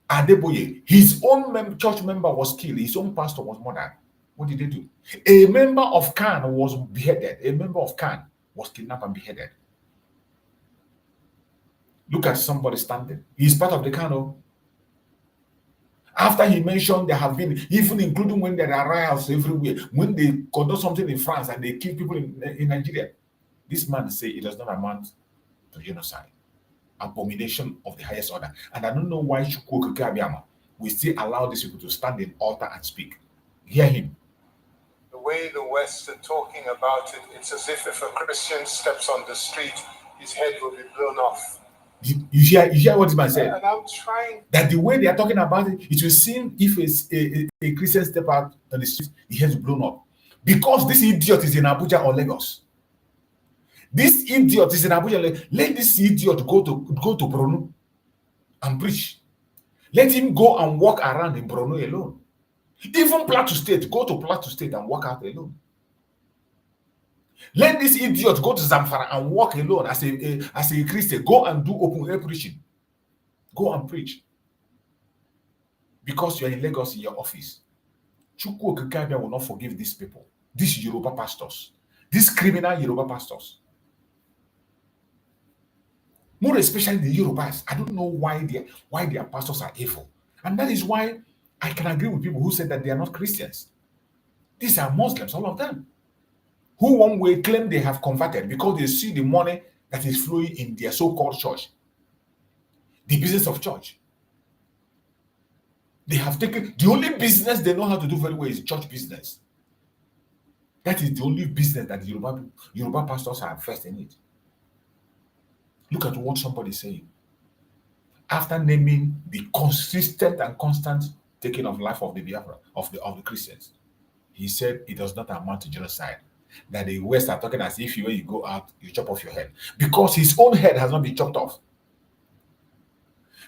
S5: Adeboye, his own church member was killed. His own pastor was murdered. What did they do? A member of Kanu was beheaded. A member of Kanu was kidnapped and beheaded. Look at somebody standing. He's part of the Kanu. After he mentioned there have been, even including when there are riots everywhere, when they conduct something in France and they kill people in Nigeria, this man say it does not amount to genocide. Abomination of the highest order. And I don't know why Chukwu Abiyama will still allow these people to stand in altar and speak. Hear him.
S12: The way the West are talking about it, it's as if a Christian steps on the street, his head will be blown off.
S5: You hear what this man said?
S12: And I'm trying.
S5: That the way they are talking about it, it will seem if a Christian step out on the street, his head is blown up. Because this idiot is in Abuja or Lagos. This idiot is in Abuja. Let this idiot go to Borno and preach. Let him go and walk around in Borno alone. Even Plateau State, go to Plateau State and walk out alone. Let this idiot go to Zamfara and walk alone as a Christian. Go and do open air preaching. Go and preach. Because you are in Lagos in your office. Chukwu Okikabia will not forgive these people. These Yoruba pastors. These criminal Yoruba pastors. More especially the Yorubas. I don't know why their pastors are evil. And that is why I can agree with people who said that they are not Christians. These are Muslims, all of them. Who one way claim they have converted because they see the money that is flowing in their so-called church. The business of church. They have taken, the only business they know how to do very well is church business. That is the only business that the Yoruba pastors are first in it. Look at what somebody is saying. After naming the consistent and constant taking of life of the Biafra, of the Christians, he said it does not amount to genocide. That the West are talking as if when you go out, you chop off your head. Because his own head has not been chopped off.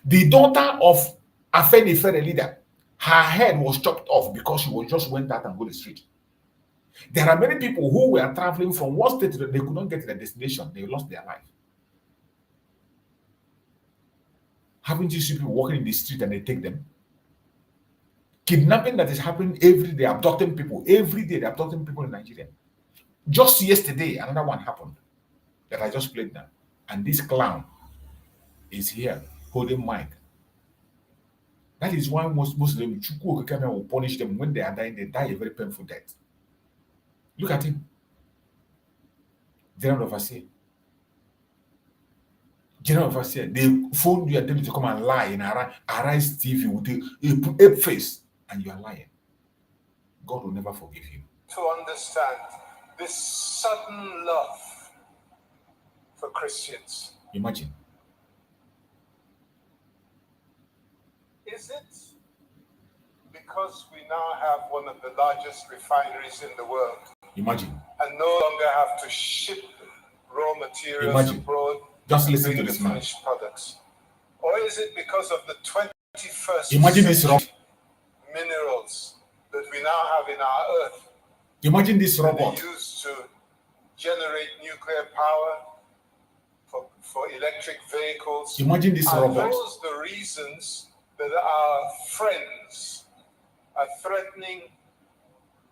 S5: The daughter of Afenifere leader, her head was chopped off because she just went out and go to the street. There are many people who were traveling from one state that they could not get to their destination. They lost their life. Haven't you seen people walking in the street and they take them? Kidnapping that is happening every day, abducting people. Every day they're abducting people in Nigeria. Just yesterday, another one happened that I just played now. And this clown is here holding mic. That is why most Muslims will punish them when they are dying. They die a very painful death. Look at him. General Overseer. General Overseer, they phone you and tell you to come and lie in Arise TV with a face, and you are lying. God will never forgive you.
S12: To understand this sudden love for Christians.
S5: Imagine.
S12: Is it because we now have one of the largest refineries in the world?
S5: Imagine.
S12: And no longer have to ship raw materials abroad?
S5: Just listen to this man.
S12: Finished products. Or is it because of the 21st
S5: Imagine this wrong.
S12: minerals that we now have in our earth.
S5: Imagine this robot.
S12: Used to generate nuclear power for electric vehicles.
S5: Imagine this robot.
S12: Those the reasons that our friends are threatening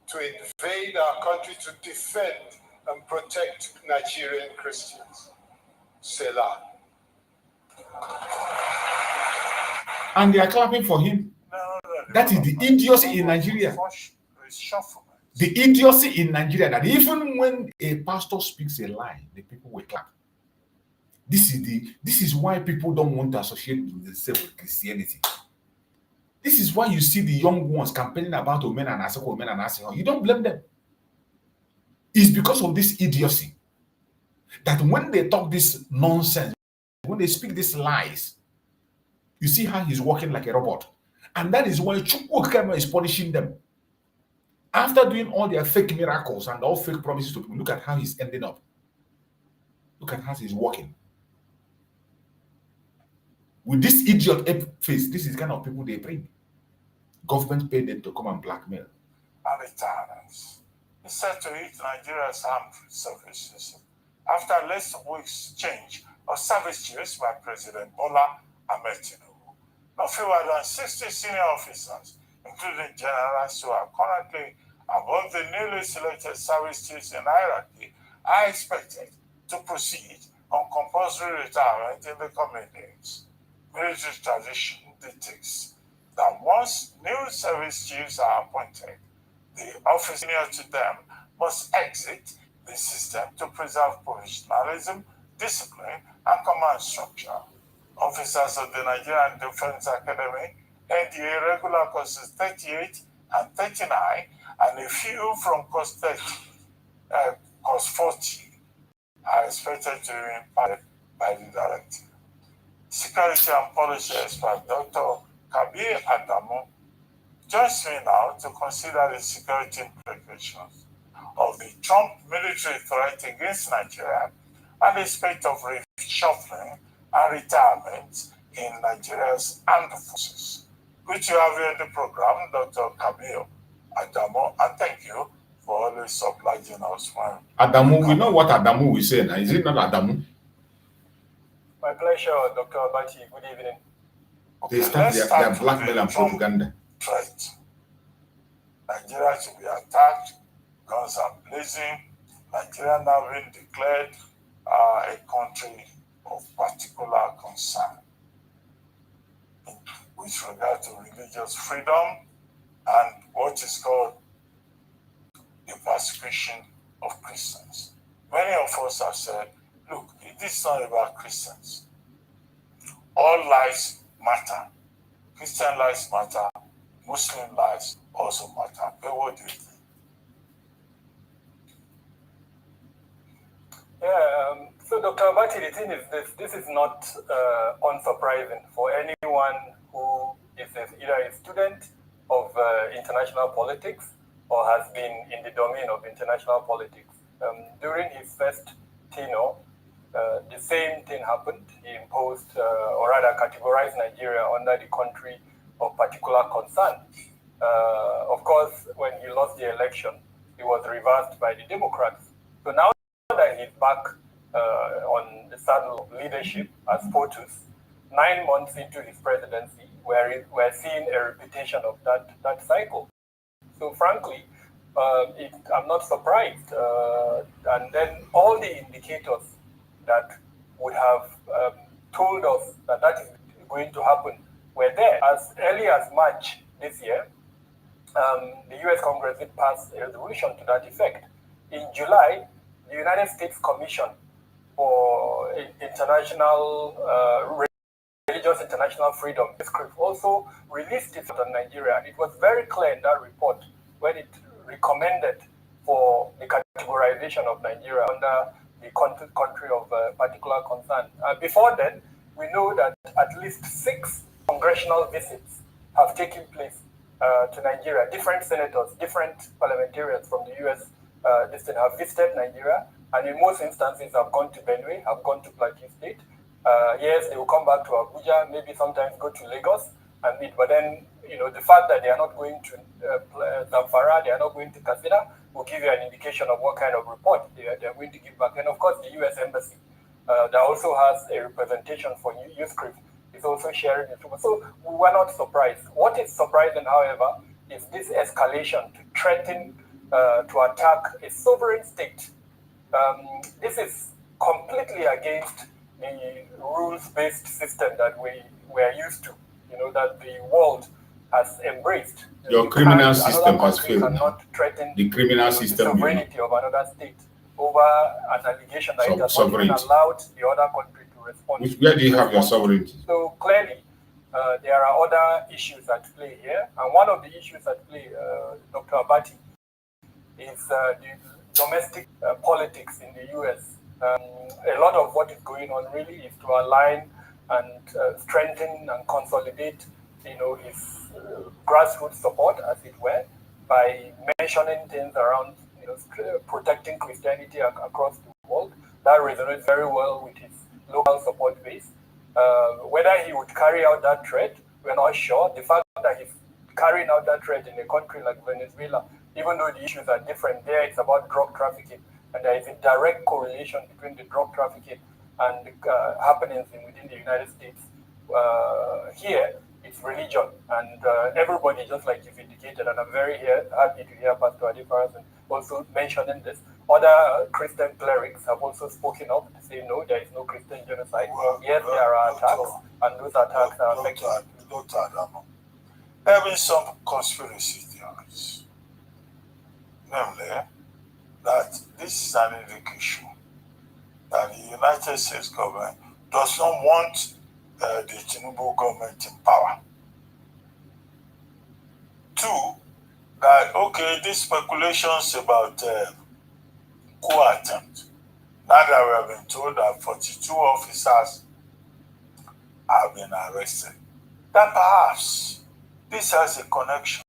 S12: to invade our country to defend and protect Nigerian Christians. Selah.
S5: And they are clapping for him. That is the idiocy in Nigeria. The idiocy in Nigeria that even when a pastor speaks a lie, the people will clap. This is why people don't want to associate themselves with Christianity. This is why you see the young ones campaigning about women and asking. You don't blame them. It's because of this idiocy that when they talk this nonsense, when they speak these lies, you see how he's working like a robot. And that is why Chukwukema is punishing them. After doing all their fake miracles and all fake promises to people, look at how he's ending up. Look at how he's working. With this idiot face, this is the kind of people they bring. Government paid them to come and blackmail.
S11: And retardants. He said to it Nigeria's armed service system after last week's change of service chiefs by President Bola Ahmed Tinubu. No fewer than 60 senior officers, including generals who are currently above the newly selected service chiefs in hierarchy, are expected to proceed on compulsory retirement in the coming days. Military tradition dictates that once new service chiefs are appointed, the officers near to them must exit the system to preserve professionalism, discipline, and command structure. Officers of the Nigerian Defense Academy, NDA regular courses 38 and 39, and a few from course 30, course 40, are expected to be imparted by the directive. Security and policy expert Dr. Kabir Adamu joins me now to consider the security implications of the Trump military threat against Nigeria and the spate of reshuffling and retirement in Nigeria's armed forces. Good to have you in the program, Dr. Kabir Adamu, and thank you for always obliging us.
S5: Adamu, we know what Adamu will say now. Is it not Adamu?
S13: My pleasure, Dr. Abati. Good evening.
S5: They start their blackmail and propaganda.
S11: Threat. Nigeria to be attacked, guns are blazing. Nigeria now being declared a country of particular concern with regard to religious freedom and what is called the persecution of Christians. Many of us have said, look, this is not about Christians. All lives matter. Christian lives matter. Muslim lives also matter. But what do you think?
S13: Yeah, so Dr. Abati, the thing is this is not unsurprising for anyone who is either a student of international politics or has been in the domain of international politics. During his first tenure, the same thing happened. He imposed, or rather categorized Nigeria under the country of particular concern. Of course, when he lost the election, it was reversed by the Democrats. So now that he's back on the saddle of leadership as POTUS, 9 months into his presidency, we're seeing a repetition of that cycle. So frankly, I'm not surprised. And then all the indicators that would have told us that is going to happen were there. As early as March this year, the US Congress did pass a resolution to that effect. In July, the United States Commission for Religious International Freedom also released it on Nigeria. And it was very clear in that report when it recommended for the categorization of Nigeria under the country of particular concern. Before then, we know that at least 6 congressional visits have taken place to Nigeria. Different senators, different parliamentarians from the US have visited Nigeria, and in most instances have gone to Benue, have gone to Plateau State. Yes, they will come back to Abuja, maybe sometimes go to Lagos, and meet. But then, the fact that they are not going to Zamfara, they are not going to Katsina, will give you an indication of what kind of report they are going to give back. And of course, the U.S. Embassy that also has a representation for youth group is also sharing it. So we were not surprised. What is surprising, however, is this escalation to threaten to attack a sovereign state. This is completely against the rules-based system that we are used to, that the world has embraced.
S5: Your criminal system has failed.
S13: Cannot threaten
S5: the criminal system,
S13: the sovereignty of another state over an allegation that it has not even allowed the other country to respond.
S5: Where do you have your sovereignty?
S13: So clearly, there are other issues at play here, and one of the issues at play, Dr. Abati, is the domestic politics in the U.S. A lot of what is going on really is to align and strengthen and consolidate, his grassroots support, as it were, by mentioning things around, protecting Christianity across the world. That resonates very well with his local support base. Whether he would carry out that threat, we're not sure. The fact that he's carrying out that threat in a country like Venezuela, even though the issues are different, there it's about drug trafficking, and there is a direct correlation between the drug trafficking and the happenings within the United States. Here, it's religion, and everybody, just like you've indicated, and I'm very happy to hear Pastor Adifara's also mentioning this. Other Christian clerics have also spoken up to say, no, there is no Christian genocide. Yes, there are attacks, and those attacks are affecting.
S11: There is some conspiracy theories, namely that this is an indication that the United States government does not want the Tinubu government in power. Two, that, okay, these speculations about coup attempt, now that we have been told that 42 officers have been arrested, that perhaps this has a connection.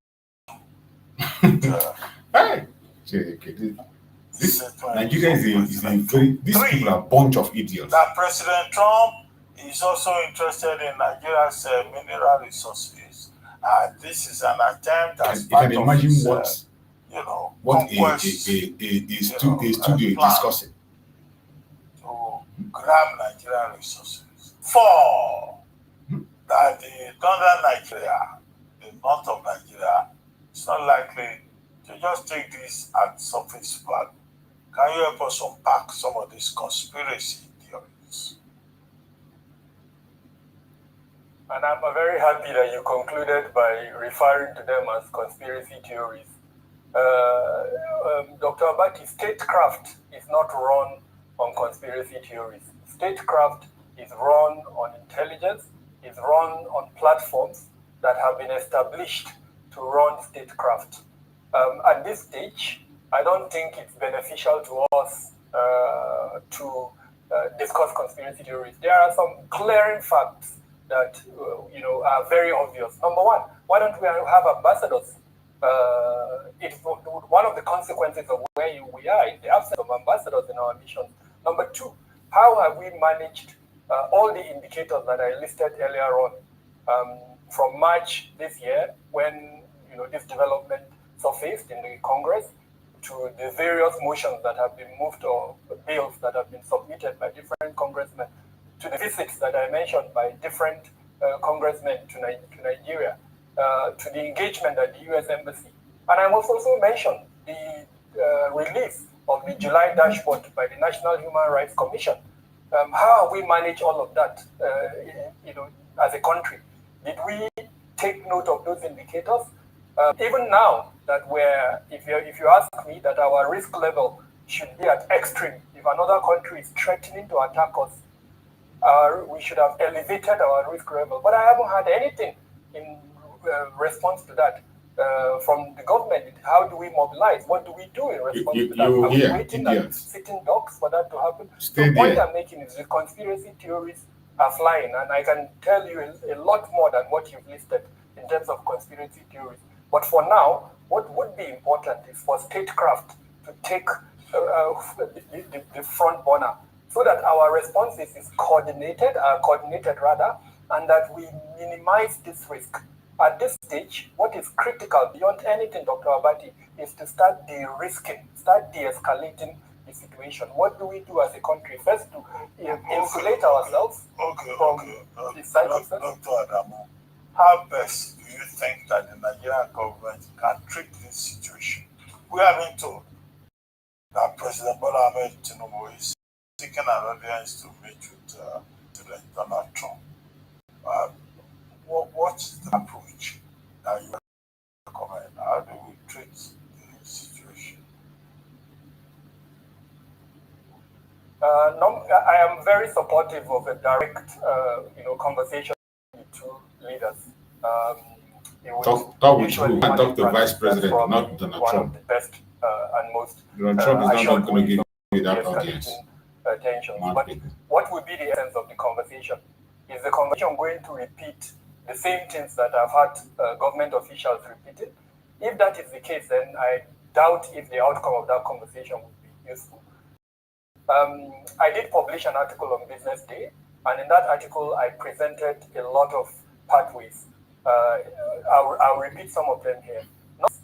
S5: Hey! This Nigeria is a very, these people are a bunch of idiots.
S11: That President Trump is also interested in Nigeria's mineral resources. This is an attempt as part of his,
S5: what a studio discussing.
S11: To grab Nigerian resources. Four, that the northern Nigeria, the north of Nigeria, is not likely to just take this at surface value. Can you help us unpack some of these conspiracy theories?
S13: And I'm very happy that you concluded by referring to them as conspiracy theories. Dr. Abati, statecraft is not run on conspiracy theories. Statecraft is run on intelligence, is run on platforms that have been established to run statecraft. At this stage, I don't think it's beneficial to us to discuss conspiracy theories. There are some glaring facts that are very obvious. Number one, why don't we have ambassadors? It's one of the consequences of where we are is the absence of ambassadors in our mission. Number two, how have we managed all the indicators that I listed earlier on from March this year, when this development surfaced in the Congress, to the various motions that have been moved or bills that have been submitted by different congressmen, to the visits that I mentioned by different congressmen to Nigeria, to the engagement at the U.S. Embassy. And I must also mention the release of the July dashboard by the National Human Rights Commission. How have we managed all of that, as a country? Did we take note of those indicators? Even now that if you ask me, that our risk level should be at extreme. If another country is threatening to attack us, we should have elevated our risk level. But I haven't had anything in response to that from the government. How do we mobilize? What do we do in response to that? Are we waiting and sitting ducks for that to happen? The point I'm making is the conspiracy theories are flying, and I can tell you a lot more than what you've listed in terms of conspiracy theories. But for now, what would be important is for statecraft to take the front burner, so that our responses is coordinated and that we minimize this risk. At this stage, what is critical beyond anything, Dr. Abati, is to start de-risking, start de-escalating the situation. What do we do as a country? First, to insulate ourselves from the circumstances.
S11: Dr. Adamu, how best do you think that the Nigerian government can treat this situation? We have been told that President Bola Ahmed Tinubu is seeking an audience to meet with President Donald Trump. What's the approach that you recommend? How do we treat the situation?
S13: No, I am very supportive of a direct, conversation with two leaders.
S5: Talk with who? I talk to the Vice President, not Donald
S13: one
S5: Trump.
S13: of the best and most
S5: Donald Trump is not going to give you that
S13: de-escalating
S5: audience.
S13: Tensions. But what would be the essence of the conversation? Is the conversation going to repeat the same things that I've had government officials repeated? If that is the case, then I doubt if the outcome of that conversation would be useful. I did publish an article on Business Day, and in that article, I presented a lot of pathways. I'll repeat some of them here.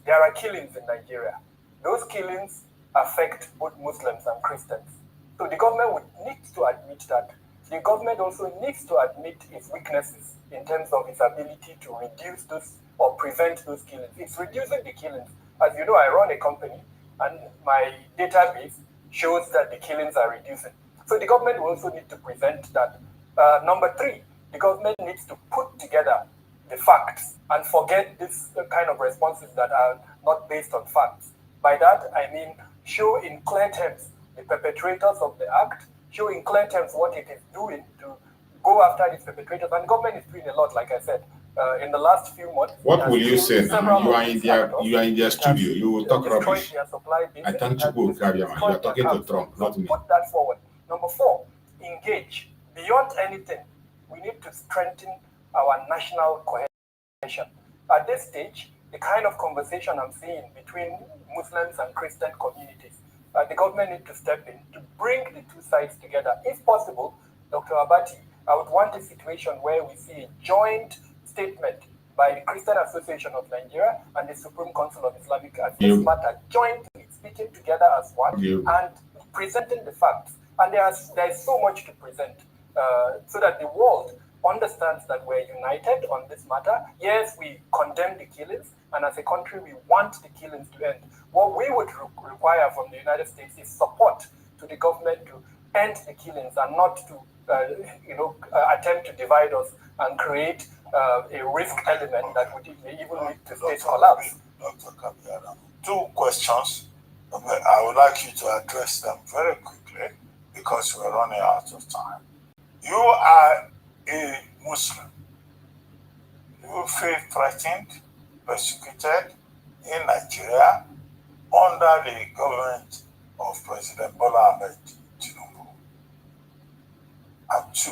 S13: There are killings in Nigeria. Those killings affect both Muslims and Christians. So the government would need to admit that. The government also needs to admit its weaknesses in terms of its ability to reduce those or prevent those killings. It's reducing the killings. As you know, I run a company, and my database shows that the killings are reducing. So the government will also need to present that. Number three, the government needs to put together the facts and forget this kind of responses that are not based on facts. By that, I mean show in clear terms the perpetrators of the act, show in clear terms what it is doing to go after these perpetrators. And the government is doing a lot, like I said, in the last few months.
S5: What will you say now? You are in their studio. You will talk rubbish. I thank you, Kabiama. You are talking to Trump, not me.
S13: Put that forward. Number four, engage. Beyond anything, we need to strengthen our national cohesion. At this stage, the kind of conversation I'm seeing between Muslims and Christian communities, the government needs to step in to bring the two sides together. If possible, Dr. Abati, I would want a situation where we see a joint statement by the Christian Association of Nigeria and the Supreme Council of Islamic Affairs matter, jointly speaking together as one and presenting the facts. And there's so much to present so that the world understands that we're united on this matter. Yes, we condemn the killings, and as a country, we want the killings to end. What we would require from the United States is support to the government to end the killings and not to, attempt to divide us and create a risk element that would even lead to state collapse.
S11: Dr. Kabiara, two questions. I would like you to address them very quickly because we're running out of time. You are a Muslim. You feel threatened, persecuted in Nigeria under the government of President Bola Ahmed Tinubu. And two,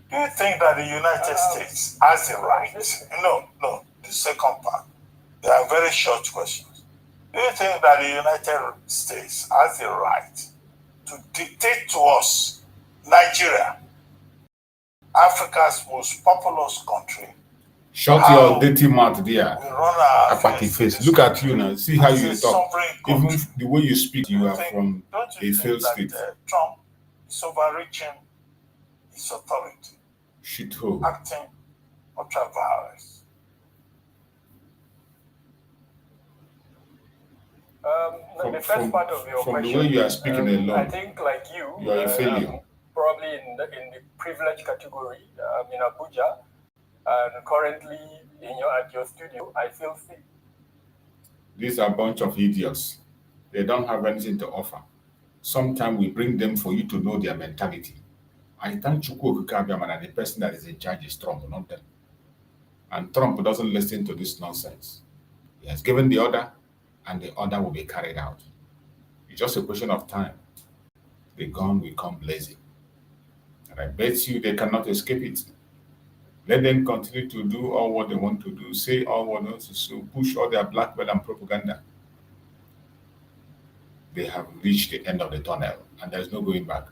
S11: do you think that the United States has the right? No, the second part. They are very short questions. Do you think that the United States has the right to dictate to us, Nigeria, Africa's most populous country?
S5: Shut your dirty mouth there. Apathy face. Look at you now. See how you talk. Even the way you speak, you are from a failed state.
S11: Trump is overreaching his authority.
S5: Shithole.
S11: Acting ultra violence.
S13: The first part of your
S5: from
S13: question,
S5: the way you are speaking alone,
S13: I think, like you
S5: are a failure.
S13: Probably in the privileged category. In Abuja, and currently at your studio, I feel sick.
S5: These are a bunch of idiots. They don't have anything to offer. Sometimes we bring them for you to know their mentality. I thank Chukwu Kabiama that the person that is in charge is Trump, not them. And Trump doesn't listen to this nonsense. He has given the order, and the order will be carried out. It's just a question of time. The gun will come blazing. And I bet you they cannot escape it. Let them continue to do all what they want to do, say all what they want to say, push all their blackmail and propaganda. They have reached the end of the tunnel, and there's no going back.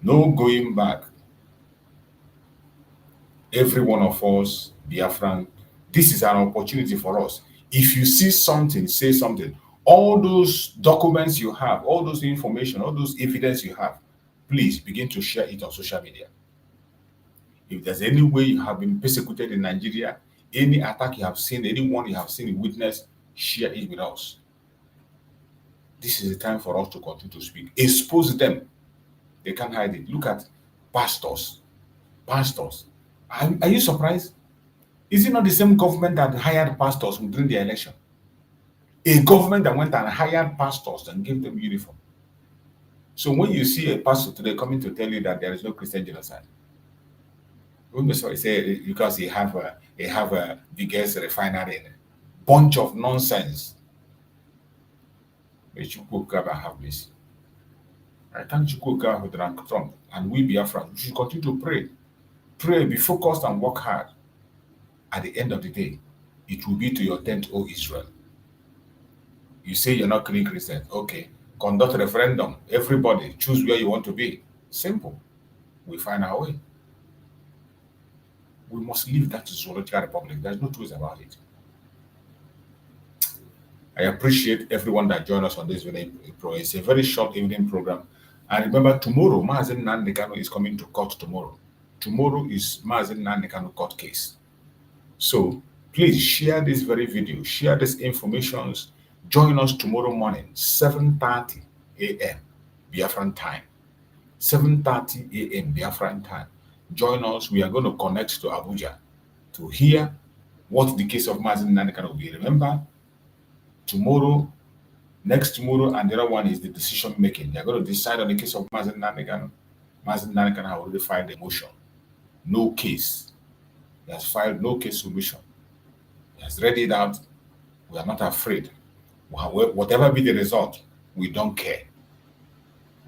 S5: No going back. every one of us, Biafran, this is an opportunity for us. If you see something, say something. All those documents you have, all those information, all those evidence you have, please begin to share it on social media. If there's any way you have been persecuted in Nigeria, any attack you have seen, anyone you have seen in witness, share it with us. This is the time for us to continue to speak. Expose them. They can't hide it. Look at pastors. Pastors. Are you surprised? Is it not the same government that hired pastors during the election? A government that went and hired pastors and gave them uniform. So when you see a pastor today coming to tell you that there is no Christian genocide, don't be sorry, say because he have a biggest refinery, bunch of nonsense. May Chukwuka have mercy. I thank Chukwuka who drank Trump, and we Biafra, we should continue to pray. Pray, be focused, and work hard. At the end of the day, it will be to your tent, O Israel. You say you're not killing Christians. Okay, conduct a referendum. Everybody choose where you want to be. Simple. We find our way. We must leave that to Zoological Republic. There's no truth about it. I appreciate everyone that joined us on this video. It's a very short evening program. And remember, tomorrow, Mazen Nnamdi Kanu is coming to court tomorrow. Tomorrow is Mazen Nnamdi Kanu court case. So please share this very video, share this information. Join us tomorrow morning, 7:30 a.m. Biafran time. 7:30 a.m. Biafran time. Join us. We are going to connect to Abuja to hear what the case of Mazen Nnamdi Kanu will be. Remember, tomorrow, next tomorrow, and the other one is the decision making. They are going to decide on the case of Mazen Nnamdi Kanu. Mazen Nnamdi Kanu has already filed a motion. No case. He has filed no case submission. He has read it out. We are not afraid. Whatever be the result, we don't care.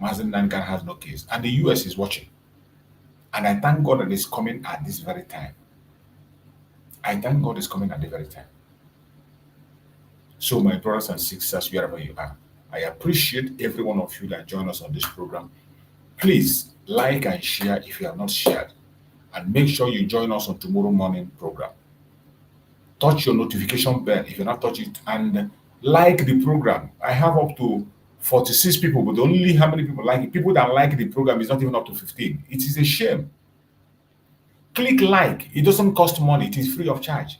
S5: Mazen Nnamdi Kanu has no case. And the US is watching. And I thank God that it's coming at this very time. I thank God it's coming at the very time. So my brothers and sisters, wherever you are, I appreciate every one of you that join us on this program. Please like and share if you have not shared. And make sure you join us on tomorrow morning program. Touch your notification bell if you're not touched it, and like the program. I have up to 46 people, but only how many people like it? People that like the program is not even up to 15. It is a shame. Click like. It doesn't cost money. It is free of charge.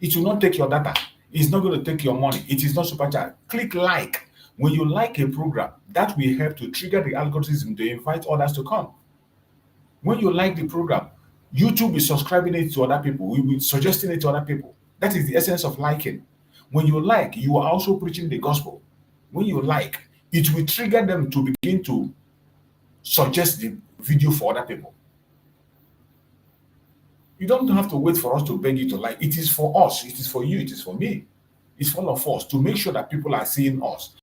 S5: It will not take your data. It's not going to take your money. It is not supercharged. Click like. When you like a program, that will help to trigger the algorithm to invite others to come. When you like the program, YouTube is subscribing it to other people. We will be suggesting it to other people. That is the essence of liking. When you like, you are also preaching the gospel. When you like, it will trigger them to begin to suggest the video for other people. You don't have to wait for us to beg you to like. It is for us. It is for you. It is for me. It's for all of us to make sure that people are seeing us.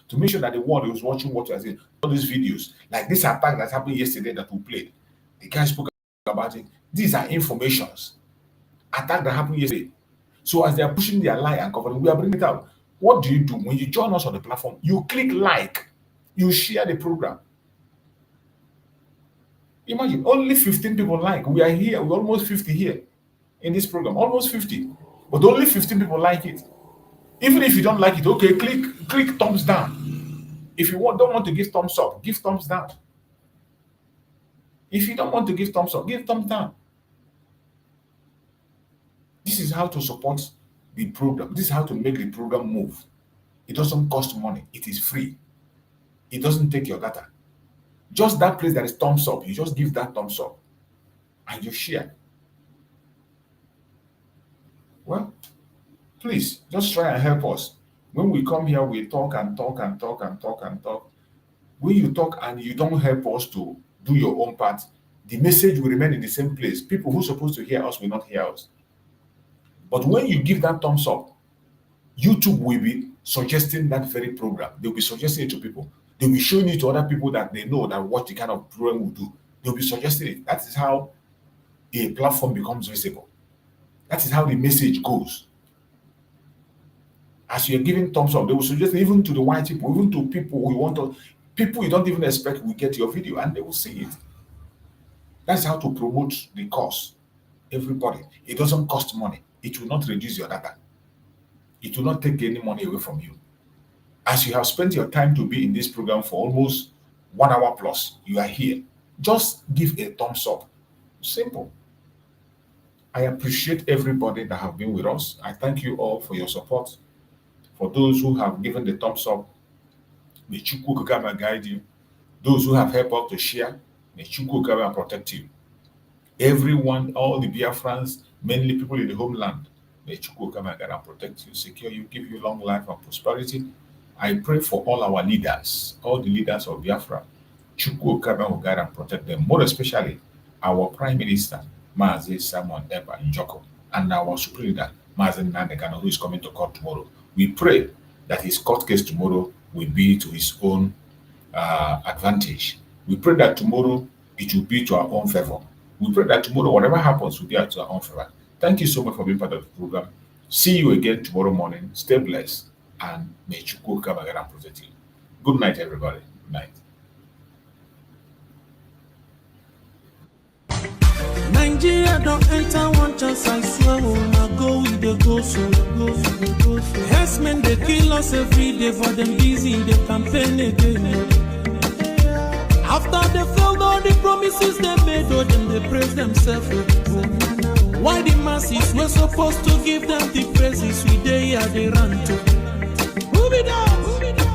S5: To make sure that the world is watching what we are saying. All these videos, like this attack that happened yesterday that we played. The guy spoke about it. These are informations. Attack that happened yesterday. So as they are pushing their lie and covering, we are bringing it out. What do? When you join us on the platform, you click like, you share the program. Imagine, only 15 people like. We are here, we're almost 50 here in this program, almost 50. But only 15 people like it. Even if you don't like it, okay, click thumbs down. If you don't want to give thumbs up, give thumbs down. If you don't want to give thumbs up, give thumbs down. This is how to support the program. This is how to make the program move. It doesn't cost money. It is free. It doesn't take your data. Just that place that is thumbs up, you just give that thumbs up and you share. Well, please just try and help us. When we come here, we talk and talk and talk and talk and talk. When you talk and you don't help us to do your own part, the message will remain in the same place. People who are supposed to hear us will not hear us. But when you give that thumbs up, YouTube will be suggesting that very program. They'll be suggesting it to people. They'll be showing it to other people that they know that what the kind of program will do. They'll be suggesting it. That is how a platform becomes visible. That is how the message goes. As you're giving thumbs up, they will suggest even to the white people, even to people who want to, people you don't even expect will get your video and they will see it. That's how to promote the cause. Everybody. It doesn't cost money. It will not reduce your data. It will not take any money away from you. As you have spent your time to be in this program for almost 1 hour plus, you are here. Just give a thumbs up. Simple. I appreciate everybody that have been with us. I thank you all for your support. For those who have given the thumbs up, may Chukwu Okike guide you. Those who have helped us to share, may Chukwu Okike protect you. Everyone, all the Biafrans, mainly people in the homeland, may Chukwu Okike guide and protect you, secure you, give you long life and prosperity. I pray for all our leaders, all the leaders of Biafra. Chukwu Okike will guide and protect them, more especially our Prime Minister, Mazi Simon Ekpa Njoko, and our Supreme Leader, Mazi Nnamdi, who is coming to court tomorrow. We pray that his court case tomorrow will be to his own advantage. We pray that tomorrow it will be to our own favor. We pray that tomorrow, whatever happens, will be to our own favor. Thank you so much for being part of the program. See you again tomorrow morning. Stay blessed, and may Chukwu come again and protect you. Good night, everybody. Good night.
S1: Nigeria don't enter one chance, I swear, now go with the go so. Herdsmen, they kill us every day, for them busy, they campaign again. After they failed all the promises they made, oh, then they praise themselves. Why the masses were supposed to give them the praises we they are they run to? Who be that?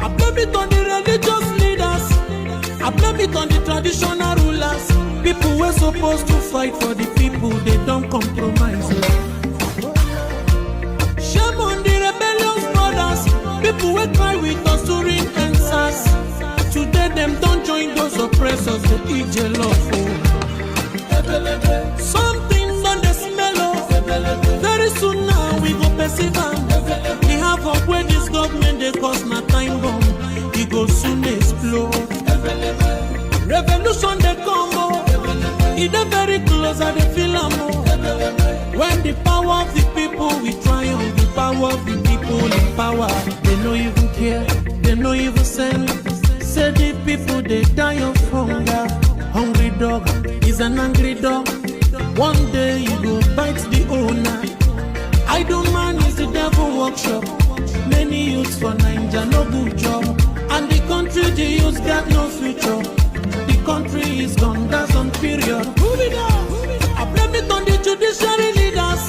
S1: I blame it on the religious leaders. I blame it on the traditional rulers. People were supposed to fight for the people, they don't compromise. Shame on the rebellious brothers. People will cry with us during answers. Today them don't join those oppressors, they eat jealous. Something done the smell of. Very soon now we go perceive. We have up where this government they cause na time bomb. It go soon explode. Revolution they come. It is very close and they feel when the power of the people we triumph, the power of the people in power. They no even care, they no even send. Say the people they die of hunger. Hungry dog is an angry dog. One day you go bite the owner. Idle man is the devil workshop. Many youths for Nigeria no good job. And the country the youths got no future. The country is gone, that's on period. I blame it on the judiciary leaders.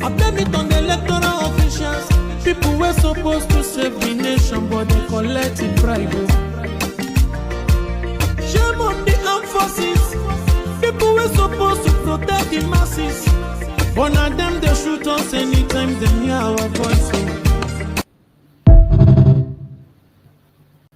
S1: I blame it on the electoral officials. People were supposed to save the nation, but they collected bribe. Shame on the armed forces. People were supposed to protect the masses. But now them they shoot us anytime they hear our voice.